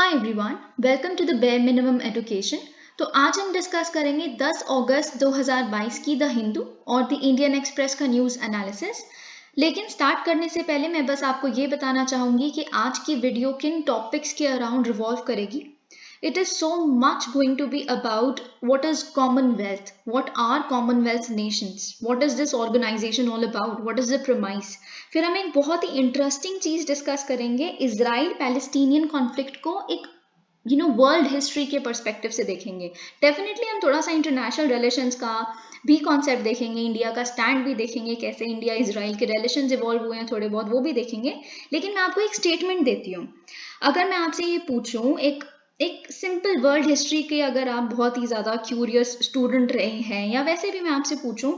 Hi everyone, welcome to the bare minimum education. तो आज हम डिस्कस करेंगे 10 अगस्त 2022 की द हिंदू और द इंडियन एक्सप्रेस का न्यूज़ एनालिसिस। लेकिन स्टार्ट करने से पहले मैं बस आपको ये बताना चाहूँगी कि आज की वीडियो किन टॉपिक्स के अराउंड रिवॉल्व करेगी। It is so much going to be about what is Commonwealth, what are Commonwealth nations, what is this organization all about, what is the premise। फिर हम एक बहुत ही इंटरेस्टिंग चीज डिस्कस करेंगे, Israel Palestinian conflict को एक world history के perspective से देखेंगे। डेफिनेटली हम थोड़ा सा इंटरनेशनल रिलेशंस का भी कॉन्सेप्ट देखेंगे, इंडिया का स्टैंड भी देखेंगे, कैसे इंडिया इजराइल के रिलेशंस इवॉल्व हुए हैं थोड़े बहुत, वो भी देखेंगे। लेकिन मैं आपको एक स्टेटमेंट देती हूँ। अगर मैं आपसे ये पूछूं, एक सिंपल वर्ल्ड हिस्ट्री के, अगर आप बहुत ही ज़्यादा क्यूरियस स्टूडेंट रहे हैं, या वैसे भी मैं आपसे पूछूं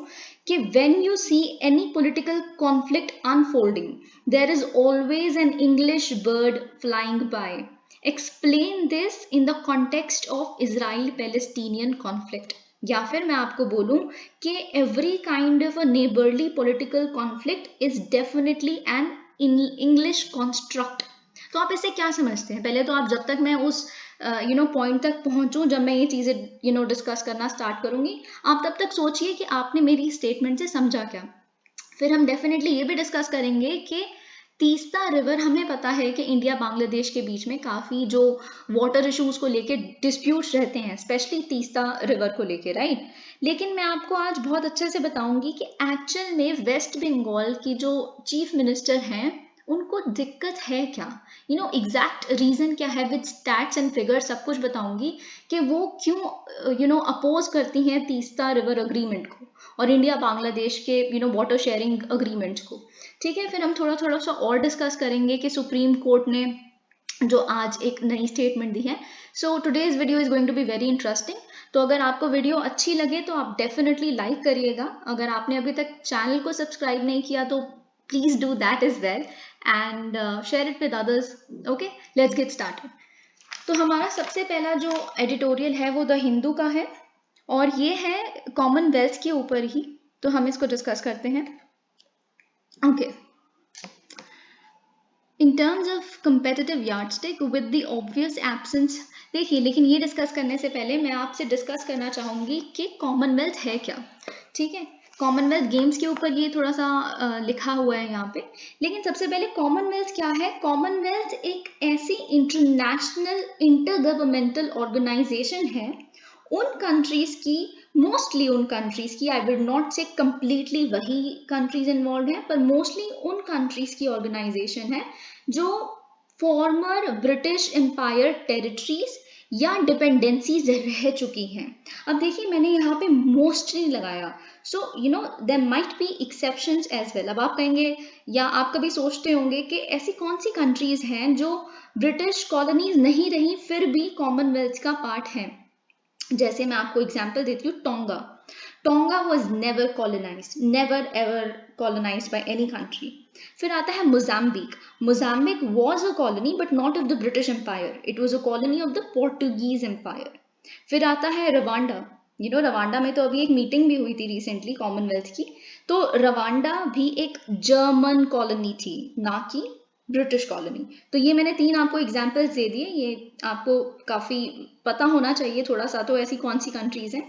कि when you see any political conflict unfolding, there is always an English bird flying by. Explain this in the context of Israel Palestinian conflict. या फिर मैं आपको बोलूं कि every kind of a neighbourly political conflict is definitely an English construct. तो आप इसे क्या समझते हैं? पहले तो आप, जब तक मैं उस पॉइंट तक पहुंचूं जब मैं ये चीजें डिस्कस करना स्टार्ट करूंगी, आप तब तक सोचिए कि आपने मेरी स्टेटमेंट से समझा क्या। फिर हम डेफिनेटली ये भी डिस्कस करेंगे कि तीस्ता रिवर, हमें पता है कि इंडिया बांग्लादेश के बीच में काफी जो वाटर इश्यूज को लेके डिस्प्यूट्स रहते हैं, स्पेशली तीस्ता रिवर को लेके, राइट। लेकिन मैं आपको आज बहुत अच्छे से बताऊंगी कि एक्चुअल में वेस्ट बंगाल की जो चीफ मिनिस्टर हैं, उनको दिक्कत है क्या, एग्जैक्ट रीजन क्या है, विद स्टैट्स एंड फिगर्स सब कुछ बताऊंगी कि वो क्यों अपोज करती हैं तीस्ता रिवर अग्रीमेंट को और इंडिया बांग्लादेश के वाटर शेयरिंग अग्रीमेंट्स को। ठीक है, फिर हम थोड़ा थोड़ा सा और डिस्कस करेंगे कि सुप्रीम कोर्ट ने जो आज एक नई स्टेटमेंट दी है। So today's video is going to be very interesting. तो अगर आपको वीडियो अच्छी लगे तो आप डेफिनेटली लाइक करिएगा। अगर आपने अभी तक चैनल को सब्सक्राइब नहीं किया तो please do that is well, and share it with others. Okay, let's get started. तो हमारा सबसे पहला जो एडिटोरियल है वो द हिंदू का है, और ये है कॉमनवेल्थ के ऊपर ही। तो हम इसको डिस्कस करते हैं। Okay, in terms of competitive yardstick with the obvious absence. देखिए, लेकिन ये डिस्कस करने से पहले मैं आपसे डिस्कस करना चाहूंगी कि कॉमनवेल्थ है क्या। ठीक है, कॉमनवेल्थ गेम्स के ऊपर ये थोड़ा सा लिखा हुआ है यहाँ पे। लेकिन सबसे पहले कॉमनवेल्थ क्या है? कॉमनवेल्थ एक ऐसी इंटरनेशनल इंटर गवर्नमेंटल ऑर्गेनाइजेशन है उन कंट्रीज की, मोस्टली उन कंट्रीज की, आई विल नॉट से कंप्लीटली वही कंट्रीज इन्वॉल्व हैं, पर मोस्टली उन कंट्रीज की ऑर्गेनाइजेशन है जो फॉर्मर ब्रिटिश एम्पायर टेरिटरीज या डिपेंडेंसीज रह चुकी हैं। अब देखिए, मैंने यहाँ पे मोस्टली लगाया, so there might be exceptions as well. अब आप कहेंगे, या आप कभी सोचते होंगे कि ऐसी कौन सी कंट्रीज हैं जो ब्रिटिश कॉलोनीज नहीं रही फिर भी कॉमनवेल्थ का पार्ट है। जैसे मैं आपको एग्जांपल देती हूँ, Tonga. Tonga was never colonised, never ever colonised by any country. फिर आता है Mozambique. Mozambique was a colony but not of the British empire, it was a colony of the Portuguese empire. फिर आता है Rwanda. Rwanda में तो अभी एक मीटिंग भी हुई थी रिसेंटली कॉमनवेल्थ की। तो रवांडा भी एक जर्मन कॉलोनी थी, ना कि ब्रिटिश कॉलोनी। तो ये मैंने 3 आपको एग्जाम्पल्स दे दिए, ये आपको काफी पता होना चाहिए थोड़ा सा तो ऐसी कौन सी कंट्रीज हैं।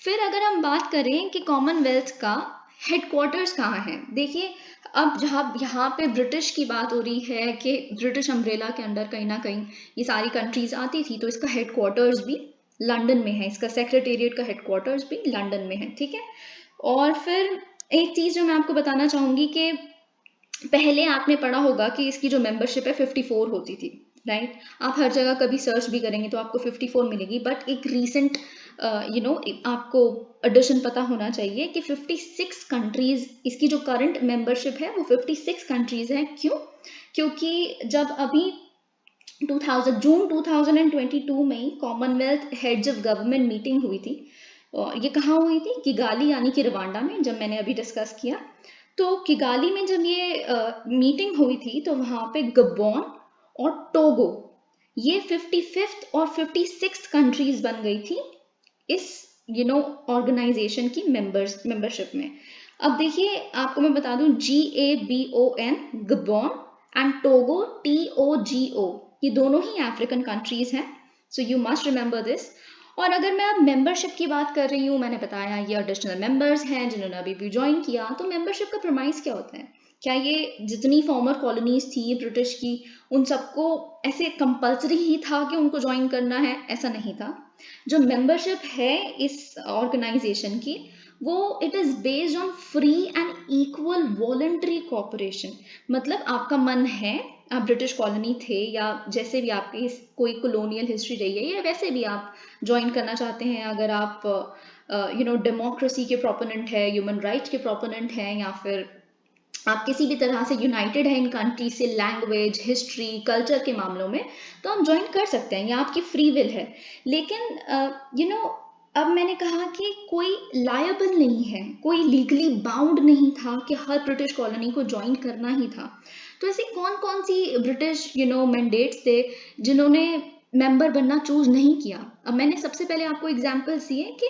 फिर अगर हम बात करें कि कॉमनवेल्थ का हेडक्वार्टर्स कहाँ है, देखिए, अब जहाँ यहाँ पे ब्रिटिश की बात हो रही है कि ब्रिटिश अम्ब्रेला के अंडर कहीं ना कहीं ये सारी कंट्रीज आती थी, तो इसका हेडक्वार्टर्स भी लंदन में है, इसका सेक्रेटेरिएट का हेडक्वार्टर्स भी लंदन में है। ठीक है, और फिर एक चीज जो मैं आपको बताना चाहूंगी कि पहले आपने पढ़ा होगा कि इसकी जो मेंबरशिप है 54 होती थी, राइट। आप हर जगह कभी सर्च भी करेंगे तो आपको 54 मिलेगी, बट एक रीसेंट आपको एडिशन पता होना चाहिए कि 56 कंट्रीज, इसकी जो करंट मेंबरशिप है वो 56 कंट्रीज है। क्यों? क्योंकि जब अभी जून 2022 में Commonwealth heads of government meeting हुई थी, ये कहाँ हुई थी? किगाली यानी कि रवांडा में, जब मैंने अभी डिस्कस किया। तो किगाली में जब ये मीटिंग हुई थी तो वहां पे गबोन और टोगो, ये 55th और 56th कंट्रीज बन गई थी इस ऑर्गेनाइजेशन की मेंबरशिप में। अब देखिए, आपको मैं बता दूं, GABON, Gabon, and Togo TOGO, ये दोनों ही अफ्रीकन कंट्रीज हैं, सो यू मस्ट रिमेंबर दिस। और अगर मैं अब मेंबरशिप की बात कर रही हूँ, मैंने बताया ये एडिशनल मेंबर्स हैं जिन्होंने अभी भी ज्वाइन किया, तो मेंबरशिप का प्रमाइस क्या होता है? क्या ये जितनी फॉर्मर कॉलोनीज थी ब्रिटिश की, उन सबको ऐसे कंपल्सरी ही था कि उनको ज्वाइन करना है? ऐसा नहीं था। जो मेंबरशिप है इस ऑर्गेनाइजेशन की, वो it is based on free and equal voluntary cooperation. मतलब आपका मन है, आप ब्रिटिश कॉलोनी थे या जैसे भी आपकी कोई कॉलोनियल हिस्ट्री रही है, या वैसे भी आप ज्वाइन करना चाहते हैं, अगर आप डेमोक्रेसी के प्रोपोनेंट है, ह्यूमन राइट्स के प्रोपोनेंट हैं, या फिर आप किसी भी तरह से यूनाइटेड है इन कंट्री से लैंग्वेज, हिस्ट्री, कल्चर के मामलों में, तो आप ज्वाइन कर सकते हैं, ये आपकी फ्री विल है। लेकिन अब मैंने कहा कि कोई लायबल नहीं है, कोई लीगली बाउंड नहीं था कि हर ब्रिटिश कॉलोनी को ज्वाइन करना ही था। तो ऐसी कौन कौन सी ब्रिटिश मैंडेट्स थे जिन्होंने मेंबर बनना चूज नहीं किया? अब मैंने सबसे पहले आपको एग्जाम्पल्स दिए कि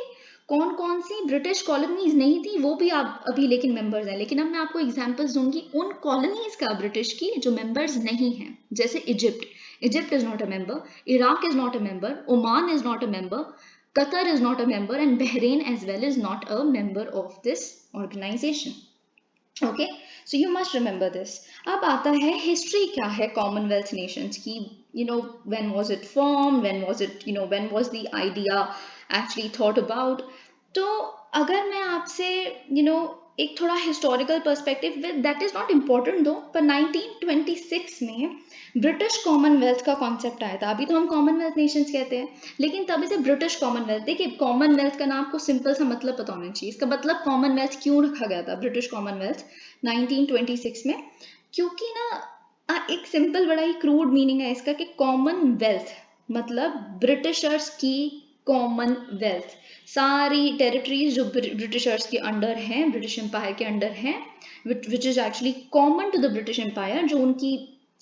कौन कौन सी ब्रिटिश कॉलोनीज नहीं थी, वो भी आप अभी लेकिन मेंबर्स हैं। लेकिन अब मैं आपको एग्जांपल्स दूंगी उन कॉलोनीज का ब्रिटिश की जो मेंबर्स नहीं हैं। जैसे Egypt is not a member, Iraq is not a member, Oman is not a member, Qatar is not a member, and Bahrain as well is not a member of this organisation. Okay, so you must remember this. अब आता है history क्या है Commonwealth nations की। When was it form, when was it when was the idea actually thought about. तो अगर मैं आपसे एक थोड़ा historical perspective, that is not important दो, पर 1926 में ब्रिटिश कॉमनवेल्थ का कॉन्सेप्ट आया था। अभी तो हम कॉमनवेल्थ नेशंस कहते हैं, लेकिन तब इसे ब्रिटिश कॉमनवेल्थ। देखिए, कॉमनवेल्थ का नाम आपको सिंपल सा मतलब पता होना चाहिए। इसका मतलब कॉमनवेल्थ क्यों रखा गया था, ब्रिटिश कॉमनवेल्थ 1926 में? क्योंकि एक सिंपल बड़ा ही क्रूड मीनिंग है इसका कि कॉमनवेल्थ मतलब ब्रिटिशर्स की कॉमनवेल्थ, सारी टेरिटरीज जो ब्रिटिशर्स के अंडर हैं, ब्रिटिश एम्पायर के अंडर हैं, which is actually common to the British empire, जो उनकी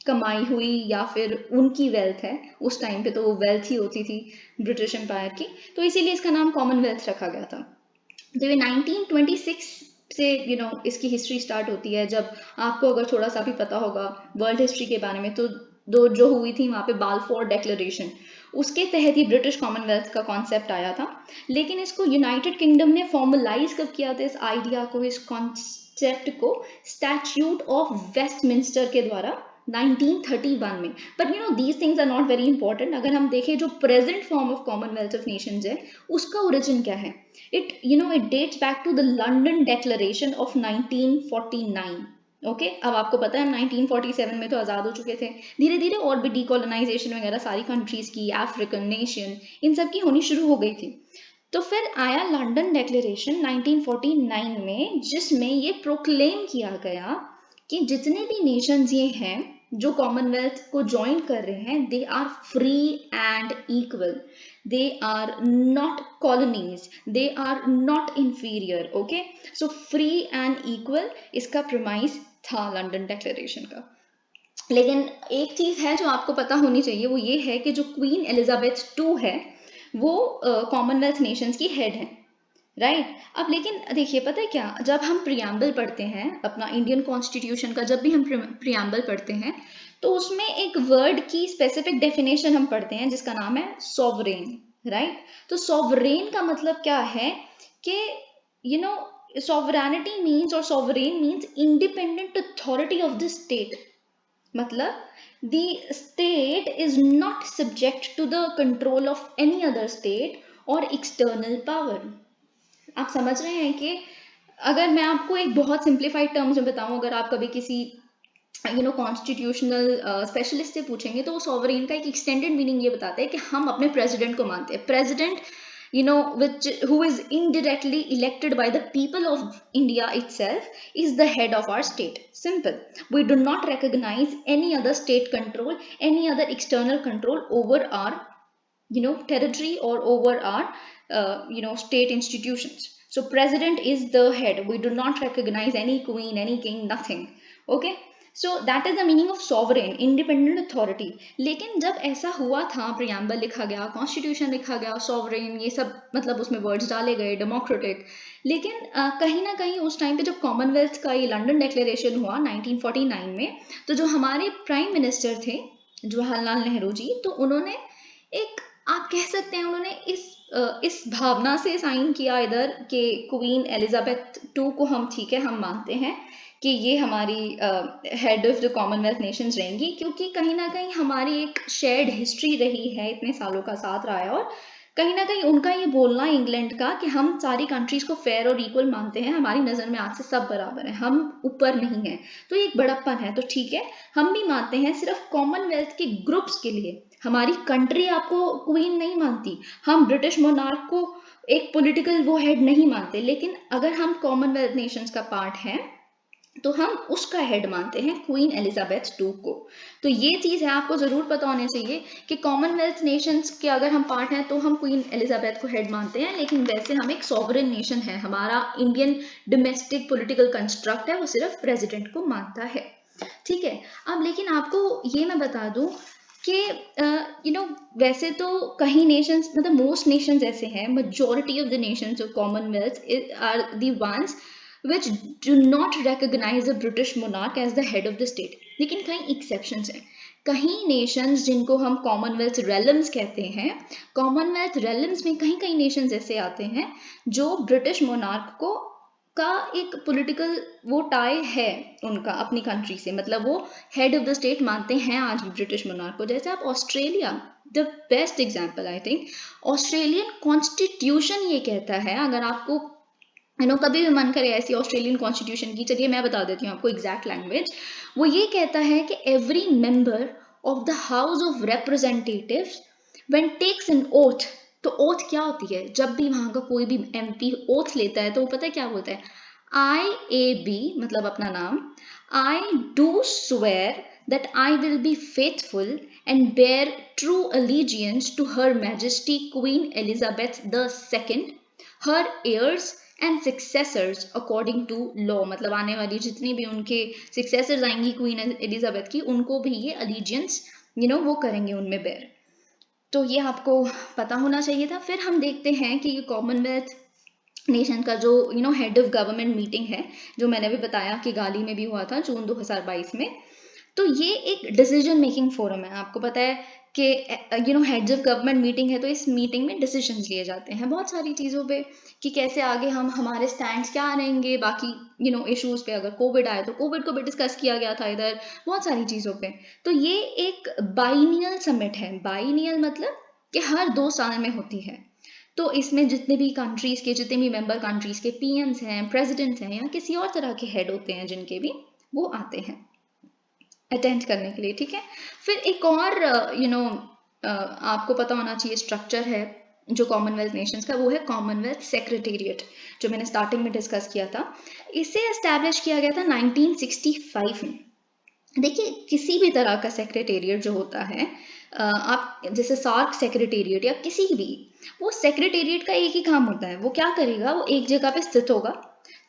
कमाई हुई या फिर उनकी वेल्थ है। उस टाइम पे तो वो वेल्थ ही होती थी ब्रिटिश एम्पायर की, तो इसीलिए इसका नाम कॉमनवेल्थ रखा गया था। तो ये 1926 से इसकी हिस्ट्री स्टार्ट होती है। जब आपको अगर थोड़ा सा भी पता होगा वर्ल्ड हिस्ट्री के बारे में, तो दो जो हुई थी वहाँ पे बालफोर डेक्लेरेशन, उसके तहत ही ब्रिटिश कॉमनवेल्थ का कॉन्सेप्ट आया था। लेकिन इसको यूनाइटेड किंगडम ने फॉर्मलाइज कब किया था, इस आइडिया को, इस कॉन्सेप्ट को, स्टैट्यूट ऑफ वेस्टमिंस्टर के द्वारा 1931 में। But these things are not very important. अगर हम देखें जो present form of Commonwealth of Nations है, उसका ओरिजिन क्या है? it dates back to the London Declaration of 1949। Okay, अब आपको पता है 1947 में तो आज़ाद हो चुके थे। धीरे धीरे और भी डीकोलोनाइजेशन वगैरह सारी कंट्रीज की, अफ्रीकन नेशन, इन सब की होनी शुरू हो गई थी। तो फिर आया लंदन डेक्लेरेशन 1949 में, जिसमें ये प्रोक्लेम किया गया कि जितने भी नेशंस ये हैं जो कॉमनवेल्थ को ज्वाइन कर रहे हैं, they are free and equal, they are not colonies, they are not inferior. Okay, so free and equal इसका प्रीमाइस था लंदन डेक्लेरेशन का। लेकिन एक चीज है जो आपको पता होनी चाहिए, वो ये है कि जो क्वीन एलिजाबेथ टू है, वो कॉमनवेल्थ नेशंस की हेड है, राइट? अब लेकिन देखिए, पता है क्या, जब हम प्रियम्बल पढ़ते हैं अपना इंडियन कॉन्स्टिट्यूशन का, जब भी हम प्रियम्बल पढ़ते हैं, तो उसमें एक वर्ड की स्पेसिफिक डेफिनेशन हम पढ़ते हैं जिसका नाम है सॉवरेन, राइट? तो सॉवरेन का मतलब क्या है कि sovereignty means, or sovereign means, independent authority of the state। मतलब the state is not subject to the control of any other state or external power। आप समझ रहे हैं कि अगर मैं आपको एक बहुत सिंप्लीफाइड टर्म्स में बताऊं, अगर आप कभी किसी कॉन्स्टिट्यूशनल स्पेशलिस्ट से पूछेंगे, तो वो सॉवरेन का एक एक्सटेंडेड मीनिंग ये बताते हैं कि हम अपने प्रेसिडेंट को मानते हैं। President who is indirectly elected by the people of India itself, is the head of our state। Simple. We do not recognize any other state control, any other external control over our territory or over our state institutions। So president is the head. We do not recognize any queen, any king, nothing। Okay, so that is the meaning of sovereign independent authority. लेकिन जब ऐसा हुआ था, preamble लिखा गया, constitution लिखा गया, sovereign, ये सब मतलब उसमें वर्ड्स डाले गए, डेमोक्रेटिक, लेकिन कहीं ना कहीं उस टाइम पे जब कॉमनवेल्थ का ये लंदन डिक्लेरेशन हुआ 1949 में, तो जो हमारे प्राइम मिनिस्टर थे जवाहरलाल नेहरू जी, तो उन्होंने एक, आप कह सकते हैं उन्होंने इस भावना से साइन किया इधर कि क्वीन एलिजाबेथ टू को हम, ठीक है, हम मानते हैं कि ये हमारी head of the Commonwealth Nations रहेंगी, क्योंकि कहीं ना कहीं हमारी एक शेयर्ड हिस्ट्री रही है, इतने सालों का साथ रहा है, और कहीं ना कहीं उनका ये बोलना इंग्लैंड का कि हम सारी कंट्रीज को फेयर और इक्वल मानते हैं, हमारी नज़र में आज से सब बराबर है, हम ऊपर नहीं हैं, तो ये एक बड़प्पन है, तो ठीक है हम भी मानते हैं, सिर्फ कॉमनवेल्थ के ग्रुप्स के लिए। हमारी कंट्री आपको क्वीन नहीं मानती, हम ब्रिटिश मोनार्क को एक पॉलिटिकल वो हेड नहीं मानते, लेकिन अगर हम कॉमनवेल्थ नेशंस का पार्ट हैं तो हम उसका हेड मानते हैं क्वीन एलिजाबेथ टू को। तो ये चीज़ है, आपको ज़रूर पता होना चाहिए कि कॉमनवेल्थ नेशंस के अगर हम पार्ट हैं तो हम क्वीन एलिजाबेथ को हेड मानते हैं, लेकिन वैसे हम एक सॉवरेन नेशन है, हमारा इंडियन डोमेस्टिक पॉलिटिकल कंस्ट्रक्ट है वो सिर्फ प्रेसिडेंट को मानता है, ठीक है। अब लेकिन आपको ये मैं बता दूं कि वैसे तो कहीं नेशंस, मतलब मोस्ट नेशंस ऐसे हैं, majority of the nations of commonwealth are the ones which do not recognize the British monarch as the head of the state, लेकिन कहीं exceptions हैं। कहीं नेशंस जिनको हम कॉमनवेल्थ रेलम्स कहते हैं, कॉमनवेल्थ रेलम्स में कहीं कहीं नेशंस ऐसे आते हैं जो ब्रिटिश मोनार्क को का एक पॉलिटिकल वो टाई है उनका अपनी कंट्री से, मतलब वो हेड ऑफ द स्टेट मानते हैं आज भी ब्रिटिश मोनार्क को। जैसे आप Australia, the best example I think, Australian constitution ये कहता है, अगर आपको कभी भी मन करे ऐसी ऑस्ट्रेलियन कॉन्स्टिट्यूशन की, चलिए मैं बता देती हूँ आपको एग्जैक्ट लैंग्वेज, वो ये कहता है कि every member of the House of Representatives when takes an oath, तो ओथ क्या होती है, जब भी वहां का कोई भी एमपी ओथ लेता है तो वो पता है क्या बोलता है, IAB, मतलब अपना नाम, I do swear that I will be faithful and bear true allegiance to Her Majesty Queen Elizabeth II, her heirs and successors according to law, मतलब आने वाली जितनी भी उनके successors आएंगी क्वीन एलिजाबेथ की, उनको भी ये allegiance वो करेंगे उनमें बेयर। तो ये आपको पता होना चाहिए था। फिर हम देखते हैं कि ये कॉमनवेल्थ नेशन का जो हेड ऑफ गवर्नमेंट मीटिंग है, जो मैंने भी बताया कि गाली में भी हुआ था जून 2022 में, तो ये एक डिसीजन मेकिंग फोरम है। आपको पता है कि हेड्स ऑफ गवर्नमेंट मीटिंग है, तो इस मीटिंग में डिसीजंस लिए जाते हैं बहुत सारी चीज़ों पे, कि कैसे आगे हम, हमारे स्टैंड्स क्या रहेंगे बाकी इश्यूज पे। अगर कोविड आए तो कोविड को भी डिस्कस किया गया था इधर, बहुत सारी चीज़ों पे। तो ये एक बाइनियल समिट है। बाइनियल मतलब कि हर 2 साल में होती है। तो इसमें जितने भी कंट्रीज के, जितने भी मेंबर कंट्रीज के पीएम्स हैं, प्रेसिडेंट्स हैं, या किसी और तरह के हेड होते हैं जिनके भी, वो आते हैं अटेंड करने के लिए, ठीक है। फिर एक और आपको पता होना चाहिए स्ट्रक्चर है जो कॉमनवेल्थ नेशंस का, वो है कॉमनवेल्थ सेक्रेटेरिएट, जो मैंने स्टार्टिंग में डिस्कस किया था। इसे एस्टैब्लिश किया गया था 1965 में। देखिए, किसी भी तरह का सेक्रेटेरिएट जो होता है, आप जैसे सार्क सेक्रेटेरिएट या किसी भी, वो सेक्रेटेरिएट का एक ही काम होता है, वो क्या करेगा, वो एक जगह पे स्थित होगा,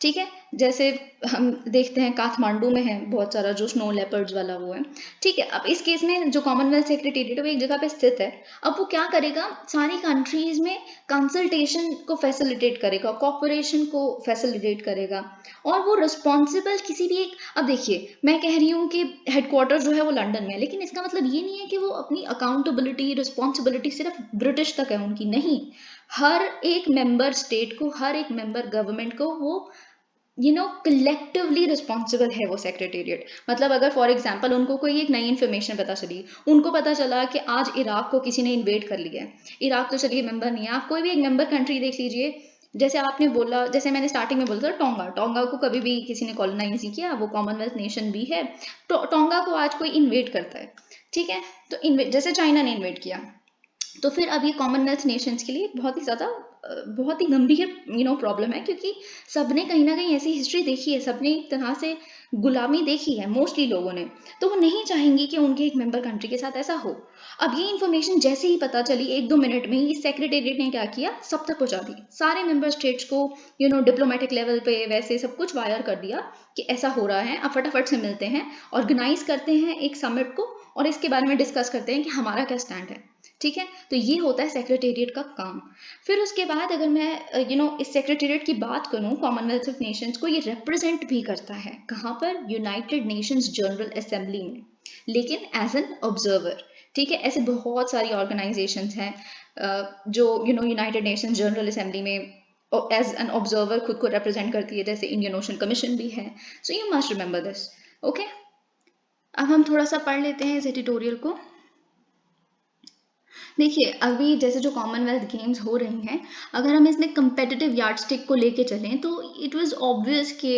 ठीक है। जैसे हम देखते हैं काठमांडू में है बहुत सारा जो स्नो लेपर्ड्स वाला वो है, ठीक है। अब इस केस में जो कॉमनवेल्थ सेक्रेटेरिएट है वो एक जगह पे स्थित है। अब वो क्या करेगा, सारी कंट्रीज में कंसल्टेशन को फैसिलिटेट करेगा, कॉपरेशन को फैसिलिटेट करेगा, और वो रिस्पॉन्सिबल किसी भी एक, अब देखिए मैं कह रही हूँ कि हेडक्वार्टर जो है वो लंदन में है, लेकिन इसका मतलब ये नहीं है कि वो अपनी अकाउंटेबिलिटी, रिस्पॉन्सिबिलिटी सिर्फ ब्रिटिश तक है उनकी, नहीं। हर एक मेंबर स्टेट को, हर एक मेंबर गवर्नमेंट को वो कलेक्टिवली रिस्पॉन्सिबल है वो सेक्रेटेरिएट। मतलब अगर फॉर एग्जांपल उनको कोई एक नई इन्फॉर्मेशन पता चली, उनको पता चला कि आज इराक को किसी ने इन्वेड कर लिया है, इराक तो चलिए मेंबर नहीं है, आप कोई भी एक मेंबर कंट्री देख लीजिए, जैसे आपने बोला, जैसे मैंने स्टार्टिंग में बोला था टोंगा को कभी भी किसी ने कॉलोनाइज नहीं किया, वो कॉमनवेल्थ नेशन भी है, तो टोंगा को आज कोई इन्वेड करता है, ठीक है, तो जैसे चाइना ने इन्वेड किया, तो फिर अब ये कॉमनवेल्थ नेशंस के लिए बहुत ही ज़्यादा बहुत ही गंभीर प्रॉब्लम है, क्योंकि सबने कहीं ना कहीं ऐसी हिस्ट्री देखी है, सबने एक तरह से गुलामी देखी है मोस्टली लोगों ने, तो वो नहीं चाहेंगी कि उनके एक मेंबर कंट्री के साथ ऐसा हो। अब ये इन्फॉर्मेशन जैसे ही पता चली 1-2 मिनट में ही सेक्रेटेरिएट ने क्या किया, सब तक पहुंचा दी, सारे मेंबर स्टेट्स को डिप्लोमेटिक लेवल पे वैसे सब कुछ वायर कर दिया कि ऐसा हो रहा है, अब फटाफट से मिलते हैं, ऑर्गेनाइज करते हैं एक समिट को और इसके बारे में डिस्कस करते हैं कि हमारा क्या स्टैंड है। ठीक है, तो ये होता है सेक्रेटेरिएट का काम। फिर उसके बाद अगर मैं इस सेक्रेटेरिएट की बात करूं, कॉमनवेल्थ ऑफ नेशंस को ये रिप्रेजेंट भी करता है कहाँ पर, यूनाइटेड नेशंस जनरल असेंबली में, लेकिन एज एन ऑब्जर्वर। ठीक है, ऐसे बहुत सारी ऑर्गेनाइजेशंस हैं जो यूनाइटेड नेशंस जनरल असेंबली में एज एन ऑब्जर्वर खुद को रिप्रेजेंट करती है, जैसे इंडियन ओशन कमीशन भी है। सो you must remember this. Okay, अब हम थोड़ा सा पढ़ लेते हैं इस एडिटोरियल को। देखिए, अभी जैसे जो कॉमनवेल्थ गेम्स हो रही हैं, अगर हम इसमें कंपेटिटिव यार्डस्टिक को लेके चलें तो इट वाज ऑब्वियस कि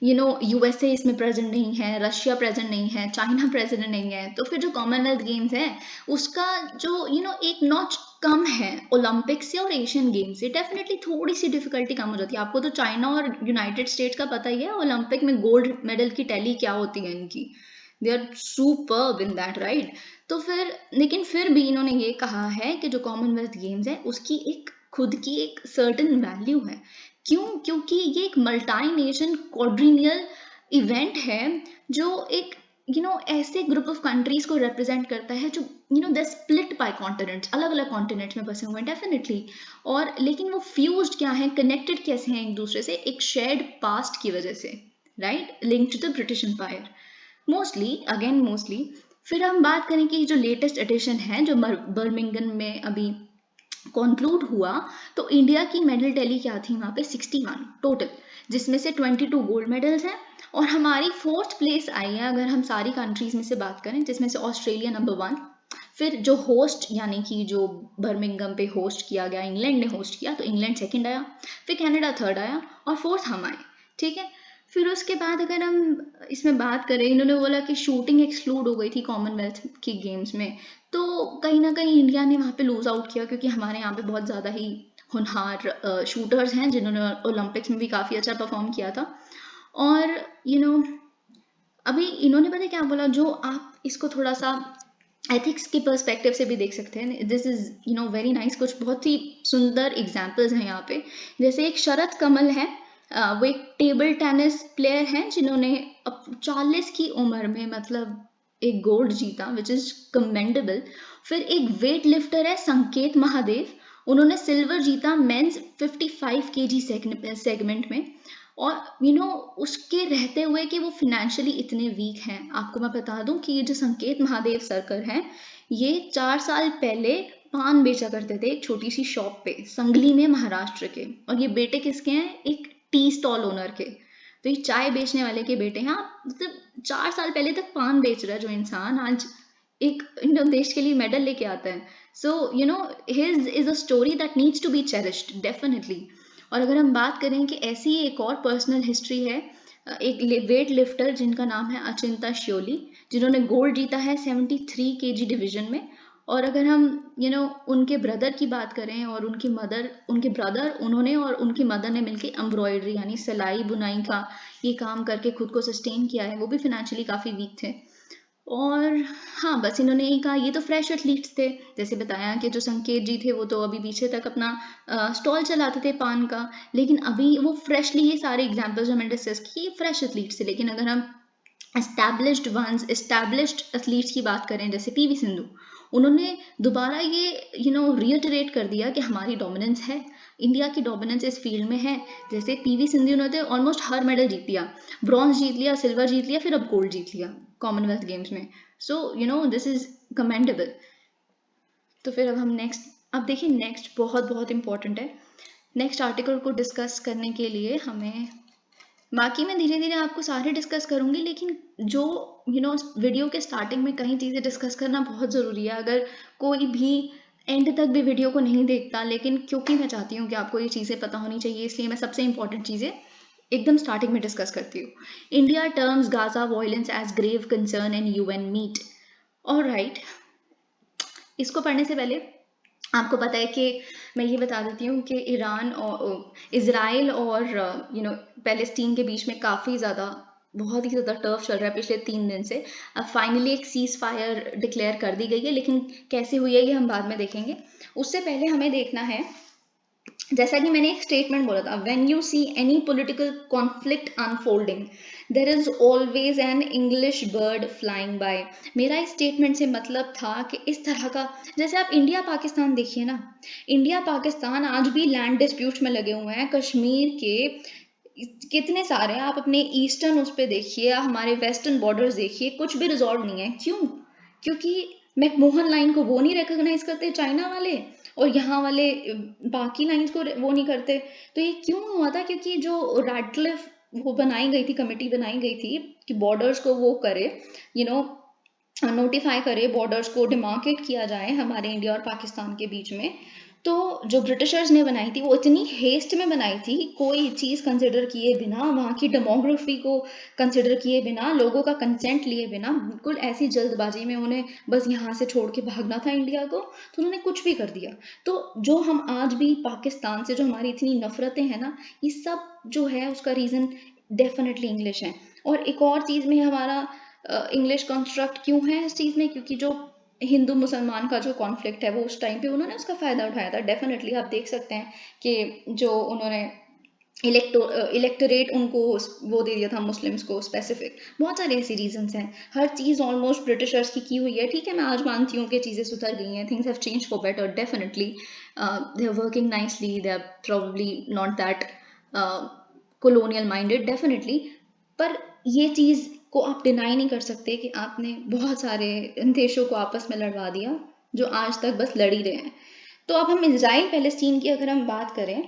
यूएसए इसमें प्रेजेंट नहीं है, रशिया प्रेजेंट नहीं है, चाइना प्रेजेंट नहीं है, तो फिर जो कॉमनवेल्थ गेम्स है उसका जो एक नॉच कम है ओलंपिक से और एशियन गेम्स से, डेफिनेटली थोड़ी सी डिफिकल्टी कम हो जाती है। आपको तो चाइना और यूनाइटेड स्टेट्स का पता ही है, ओलंपिक में गोल्ड मेडल की टैली क्या होती है इनकी, they are superb in that, right. तो फिर लेकिन फिर भी इन्होंने ये कहा है कि जो कॉमनवेल्थ गेम्स है उसकी एक खुद की एक सर्टेन वैल्यू है। क्यों? क्योंकि ये एक मल्टी नेशन क्वाड्रिनियल इवेंट है जो एक ऐसे ग्रुप ऑफ कंट्रीज को रिप्रेजेंट करता है जो दे स्प्लिट बाय कॉन्टिनेंट्स, अलग अलग कॉन्टिनेंट्स में बसे हुए हैं डेफिनेटली, और लेकिन वो फ्यूज्ड क्या है, कनेक्टेड कैसे हैं एक दूसरे से, एक शेयर्ड पास्ट की वजह से, right, linked to the British empire mostly. फिर हम बात करें कि जो लेटेस्ट एडिशन है जो बर्मिंगम में अभी कंक्लूड हुआ, तो इंडिया की मेडल टैली क्या थी वहाँ पे, 61 टोटल, जिसमें से 22 गोल्ड मेडल्स हैं, और हमारी 4th प्लेस आई है अगर हम सारी कंट्रीज में से बात करें, जिसमें से ऑस्ट्रेलिया नंबर 1, फिर जो होस्ट यानी कि जो बर्मिंगम पे होस्ट किया गया, इंग्लैंड ने होस्ट किया, तो इंग्लैंड 2nd आया, फिर कनाडा 3rd आया और 4th हम आए। ठीक है, फिर उसके बाद अगर हम इसमें बात करें, इन्होंने बोला कि शूटिंग एक्सक्लूड हो गई थी कॉमनवेल्थ की गेम्स में, तो कहीं ना कहीं इंडिया ने वहाँ पे लूज आउट किया, क्योंकि हमारे यहाँ पे बहुत ज़्यादा ही होनहार शूटर्स हैं जिन्होंने ओलंपिक्स में भी काफ़ी अच्छा परफॉर्म किया था। और अभी इन्होंने पता क्या बोला, जो आप इसको थोड़ा सा एथिक्स के पर्सपेक्टिव से भी देख सकते हैं, दिस इज वेरी नाइस, कुछ बहुत ही सुंदर एग्जाम्पल्स हैं यहाँ पे। जैसे एक शरद कमल है, वो एक टेबल टेनिस प्लेयर हैं जिन्होंने 40 की उम्र में मतलब एक गोल्ड जीता, विच इज कमेंडेबल। फिर एक वेट लिफ्टर है संकेत महादेव, उन्होंने सिल्वर जीता मेंस 55 kg सेगमेंट में। और उसके रहते हुए कि वो फिनेंशियली इतने वीक हैं, आपको मैं बता दूं कि ये जो संकेत महादेव सरकर हैं, ये 4 साल पहले पान बेचा करते थे एक छोटी सी शॉप पे संगली में, महाराष्ट्र के, और ये बेटे किसके हैं, एक टी स्टॉल ओनर के, तो ये चाय बेचने वाले के बेटे हैं। मतलब 4 साल पहले तक पान बेच रहा है जो इंसान, आज एक देश के लिए मेडल लेके आता है। So his is a story that needs to be cherished definitely. और अगर हम बात करें कि ऐसी एक और पर्सनल हिस्ट्री है, एक वेट लिफ्टर जिनका नाम है अचिंता श्योली, जिन्होंने गोल्ड जीता है 73 kg डिवीजन में। और अगर हम उनके ब्रदर की बात करें, और उनके ब्रदर उन्होंने और उनकी मदर ने मिलकर एम्ब्रॉयडरी यानी सिलाई बुनाई का ये काम करके खुद को सस्टेन किया है, वो भी फिनेंशियली काफ़ी वीक थे। और हाँ, बस इन्होंने यही कहा, ये तो फ्रेश एथलीट्स थे, जैसे बताया कि जो संकेत जी थे वो तो अभी पीछे तक अपना स्टॉल चलाते थे पान का, लेकिन अभी वो फ्रेशली, ये सारे एग्जाम्पल्स जो मैंने डिस्कस किए फ्रेश एथलीट्स थे। लेकिन अगर हम एस्टैब्लिश्ड एथलीट्स की बात करें, जैसे पीवी सिंधु, उन्होंने दोबारा ये रियटरेट कर दिया कि हमारी डोमिनेंस है, इंडिया की डोमिनेंस इस फील्ड में है। जैसे पीवी सिंधु ने तो ऑलमोस्ट हर मेडल जीत लिया, ब्रॉन्ज जीत लिया, सिल्वर जीत लिया, फिर अब गोल्ड जीत लिया कॉमनवेल्थ गेम्स में। So this is commendable. तो फिर अब हम अब देखिए नेक्स्ट बहुत बहुत इंपॉर्टेंट है। नेक्स्ट आर्टिकल को डिस्कस करने के लिए हमें, बाकी मैं धीरे धीरे आपको सारे डिस्कस करूंगी, लेकिन जो वीडियो के स्टार्टिंग में कई चीज़ें डिस्कस करना बहुत ज़रूरी है। अगर कोई भी एंड तक भी वीडियो को नहीं देखता, लेकिन क्योंकि मैं चाहती हूँ कि आपको ये चीज़ें पता होनी चाहिए, इसलिए मैं सबसे इंपॉर्टेंट चीज़ें एकदम स्टार्टिंग में डिस्कस करती हूँ। India terms Gaza violence as grave concern in UN meet. Alright, इसको पढ़ने से पहले आपको पता है कि मैं ये बता देती हूँ कि ईरान और इज़राइल और पैलेस्टीन के बीच में काफ़ी ज़्यादा बहुत ही ज़्यादा टर्फ चल रहा है पिछले 3 दिन से। अब फाइनली एक सीज़ फायर डिक्लेयर कर दी गई है, लेकिन कैसे हुई है ये हम बाद में देखेंगे। उससे पहले हमें देखना है, जैसा कि मैंने एक स्टेटमेंट बोला था, when you see any political conflict unfolding there is always an English bird flying by. मेरा इस स्टेटमेंट से मतलब था कि इस तरह का, जैसे आप इंडिया पाकिस्तान देखिए ना, इंडिया पाकिस्तान आज भी लैंड डिस्प्यूट्स में लगे हुए हैं। कश्मीर के कितने सारे, आप अपने ईस्टर्न उस पे देखिए, हमारे वेस्टर्न बॉर्डर्स देखिए, कुछ भी रिजॉल्व नहीं है। क्यों? क्योंकि मैकमोहन लाइन को वो नहीं रिकॉग्नाइज करते चाइना वाले, और यहाँ वाले बाकी लाइंस को वो नहीं करते। तो ये क्यों हुआ था? क्योंकि जो रैडक्लिफ वो बनाई गई थी, कमेटी बनाई गई थी कि बॉर्डर्स को वो करे, नोटिफाई करे, बॉर्डर्स को डिमार्केट किया जाए हमारे इंडिया और पाकिस्तान के बीच में। तो जो ब्रिटिशर्स ने बनाई थी वो इतनी हेस्ट में बनाई थी, कोई चीज़ कंसिडर किए बिना, वहाँ की डेमोग्राफी को कंसिडर किए बिना, लोगों का कंसेंट लिए बिना, बिल्कुल ऐसी जल्दबाजी में उन्हें बस यहाँ से छोड़ के भागना था इंडिया को, तो उन्होंने कुछ भी कर दिया। तो जो हम आज भी पाकिस्तान से जो हमारी इतनी नफरतें हैं ना, ये सब जो है उसका रीज़न डेफिनेटली इंग्लिश है। और एक और चीज़ में हमारा इंग्लिश कंस्ट्रक्ट क्यों है इस चीज़ में, क्योंकि जो हिंदू मुसलमान का जो कॉन्फ्लिक्ट है वो उस टाइम पे उन्होंने उसका फ़ायदा उठाया था। डेफिनेटली आप देख सकते हैं कि जो उन्होंने इलेक्टोरेट उनको वो दे दिया था मुस्लिम्स को स्पेसिफिक। बहुत सारे ऐसे रीजंस हैं। हर चीज़ ऑलमोस्ट ब्रिटिशर्स की हुई है। ठीक है, मैं आज मानती हूँ कि चीज़ें सुधर गई हैं, things have change for better, definitely they are working nicely, they are probably not that colonial minded, definitely. पर ये चीज़ को आप डिनाई नहीं कर सकते कि आपने बहुत सारे देशों को आपस में लड़वा दिया जो आज तक बस लड़ ही रहे हैं। तो अब हम इजराइल पैलेस्टीन की अगर हम बात करें,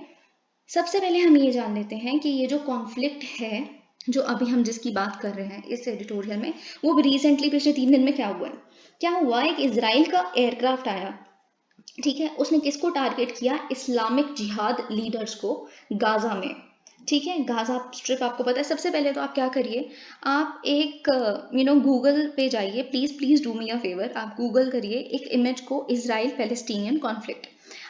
सबसे पहले हम ये जान लेते हैं कि ये जो कॉन्फ्लिक्ट है, जो अभी हम जिसकी बात कर रहे हैं इस एडिटोरियल में, वो भी रिसेंटली पिछले 3 दिन में क्या हुआ है? क्या हुआ है कि इजराइल का एयरक्राफ्ट आया, ठीक है, उसने किसको टारगेट किया? इस्लामिक जिहाद लीडर्स को गाजा में। ठीक है, गाजा स्ट्रिप आपको पता है। सबसे पहले तो आप क्या करिए, आप एक गूगल पे जाइए, please do me a favour, आप गूगल करिए एक इमेज को, इजराइल पैलेस्टीनियन कॉन्फ्लिक्ट।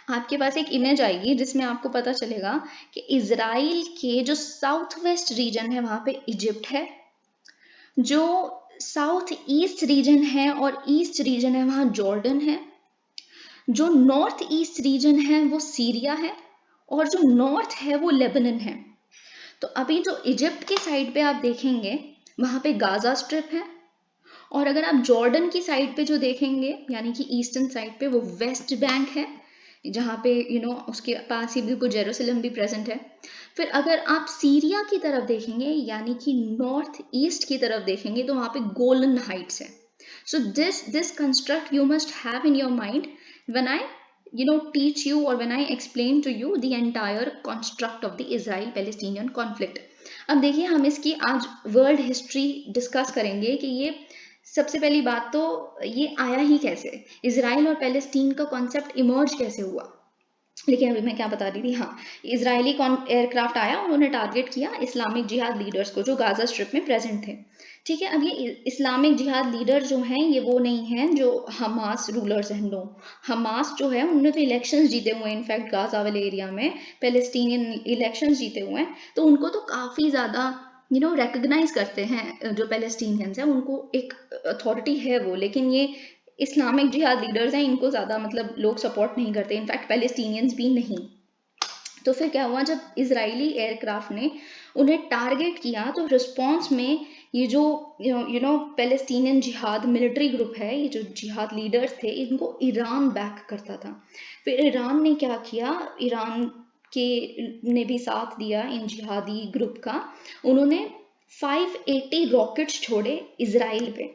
आपके पास एक इमेज आएगी जिसमें आपको पता चलेगा कि इजराइल के जो साउथ वेस्ट रीजन है वहां पे इजिप्ट है, जो साउथ ईस्ट रीजन है और ईस्ट रीजन है वहां जॉर्डन है, जो नॉर्थ ईस्ट रीजन है वो सीरिया है, और जो नॉर्थ है वो लेबनन है। तो अभी जो इजिप्ट के साइड पे आप देखेंगे वहां पे गाजा स्ट्रिप है, और अगर आप जॉर्डन की साइड पे जो देखेंगे यानी कि ईस्टर्न साइड पे, वो वेस्ट बैंक है, जहाँ पे उसके पास ही बिल्कुल जेरूसलम भी प्रेजेंट है। फिर अगर आप सीरिया की तरफ देखेंगे यानी कि नॉर्थ ईस्ट की तरफ देखेंगे तो वहाँ पे गोलन हाइट्स है। So this construct you must have in your mind when I teach you or when I explain to you the entire construct of the Israel-Palestinian conflict. अब देखिए, हम इसकी आज वर्ल्ड हिस्ट्री डिस्कस करेंगे कि ये सबसे पहली बात तो ये आया ही कैसे, इजराइल और पैलेस्टीन का कॉन्सेप्ट इमर्ज कैसे हुआ। लेकिन अभी मैं क्या बता रही थी, हाँ, इजरायली एयरक्राफ्ट आया, उन्होंने टारगेट किया इस्लामिक जिहाद लीडर्स को जो गाजा स्ट्रिप में प्रेजेंट थे। ठीक है, अब ये इस्लामिक जिहाद लीडर जो हैं ये वो नहीं हैं जो हमास रूलर्स हैं। नो, हमास जो है उन्होंने तो इलेक्शंस जीते हुए हैं, इनफैक्ट गाजा वाले एरिया में पैलेस्टीनियन इलेक्शंस जीते हुए हैं, तो उनको तो काफ़ी ज़्यादा रिकग्नाइज करते हैं जो पैलेस्टीनियंस हैं, उनको एक अथॉरिटी है वो। लेकिन ये इस्लामिक जिहाद लीडर्स हैं, इनको ज़्यादा मतलब लोग सपोर्ट नहीं करते, इनफैक्ट पैलेस्टीनियंस भी नहीं। तो फिर क्या हुआ, जब इजरायली एयरक्राफ्ट ने उन्हें टारगेट किया तो रिस्पॉन्स में ये जो पैलेस्टीनियन जिहाद मिलिट्री ग्रुप है, ये जो जिहाद लीडर्स थे, इनको ईरान बैक करता था। फिर ईरान ने क्या किया, ईरान के ने भी साथ दिया इन जिहादी ग्रुप का। उन्होंने 580 रॉकेट्स छोड़े इजराइल पे।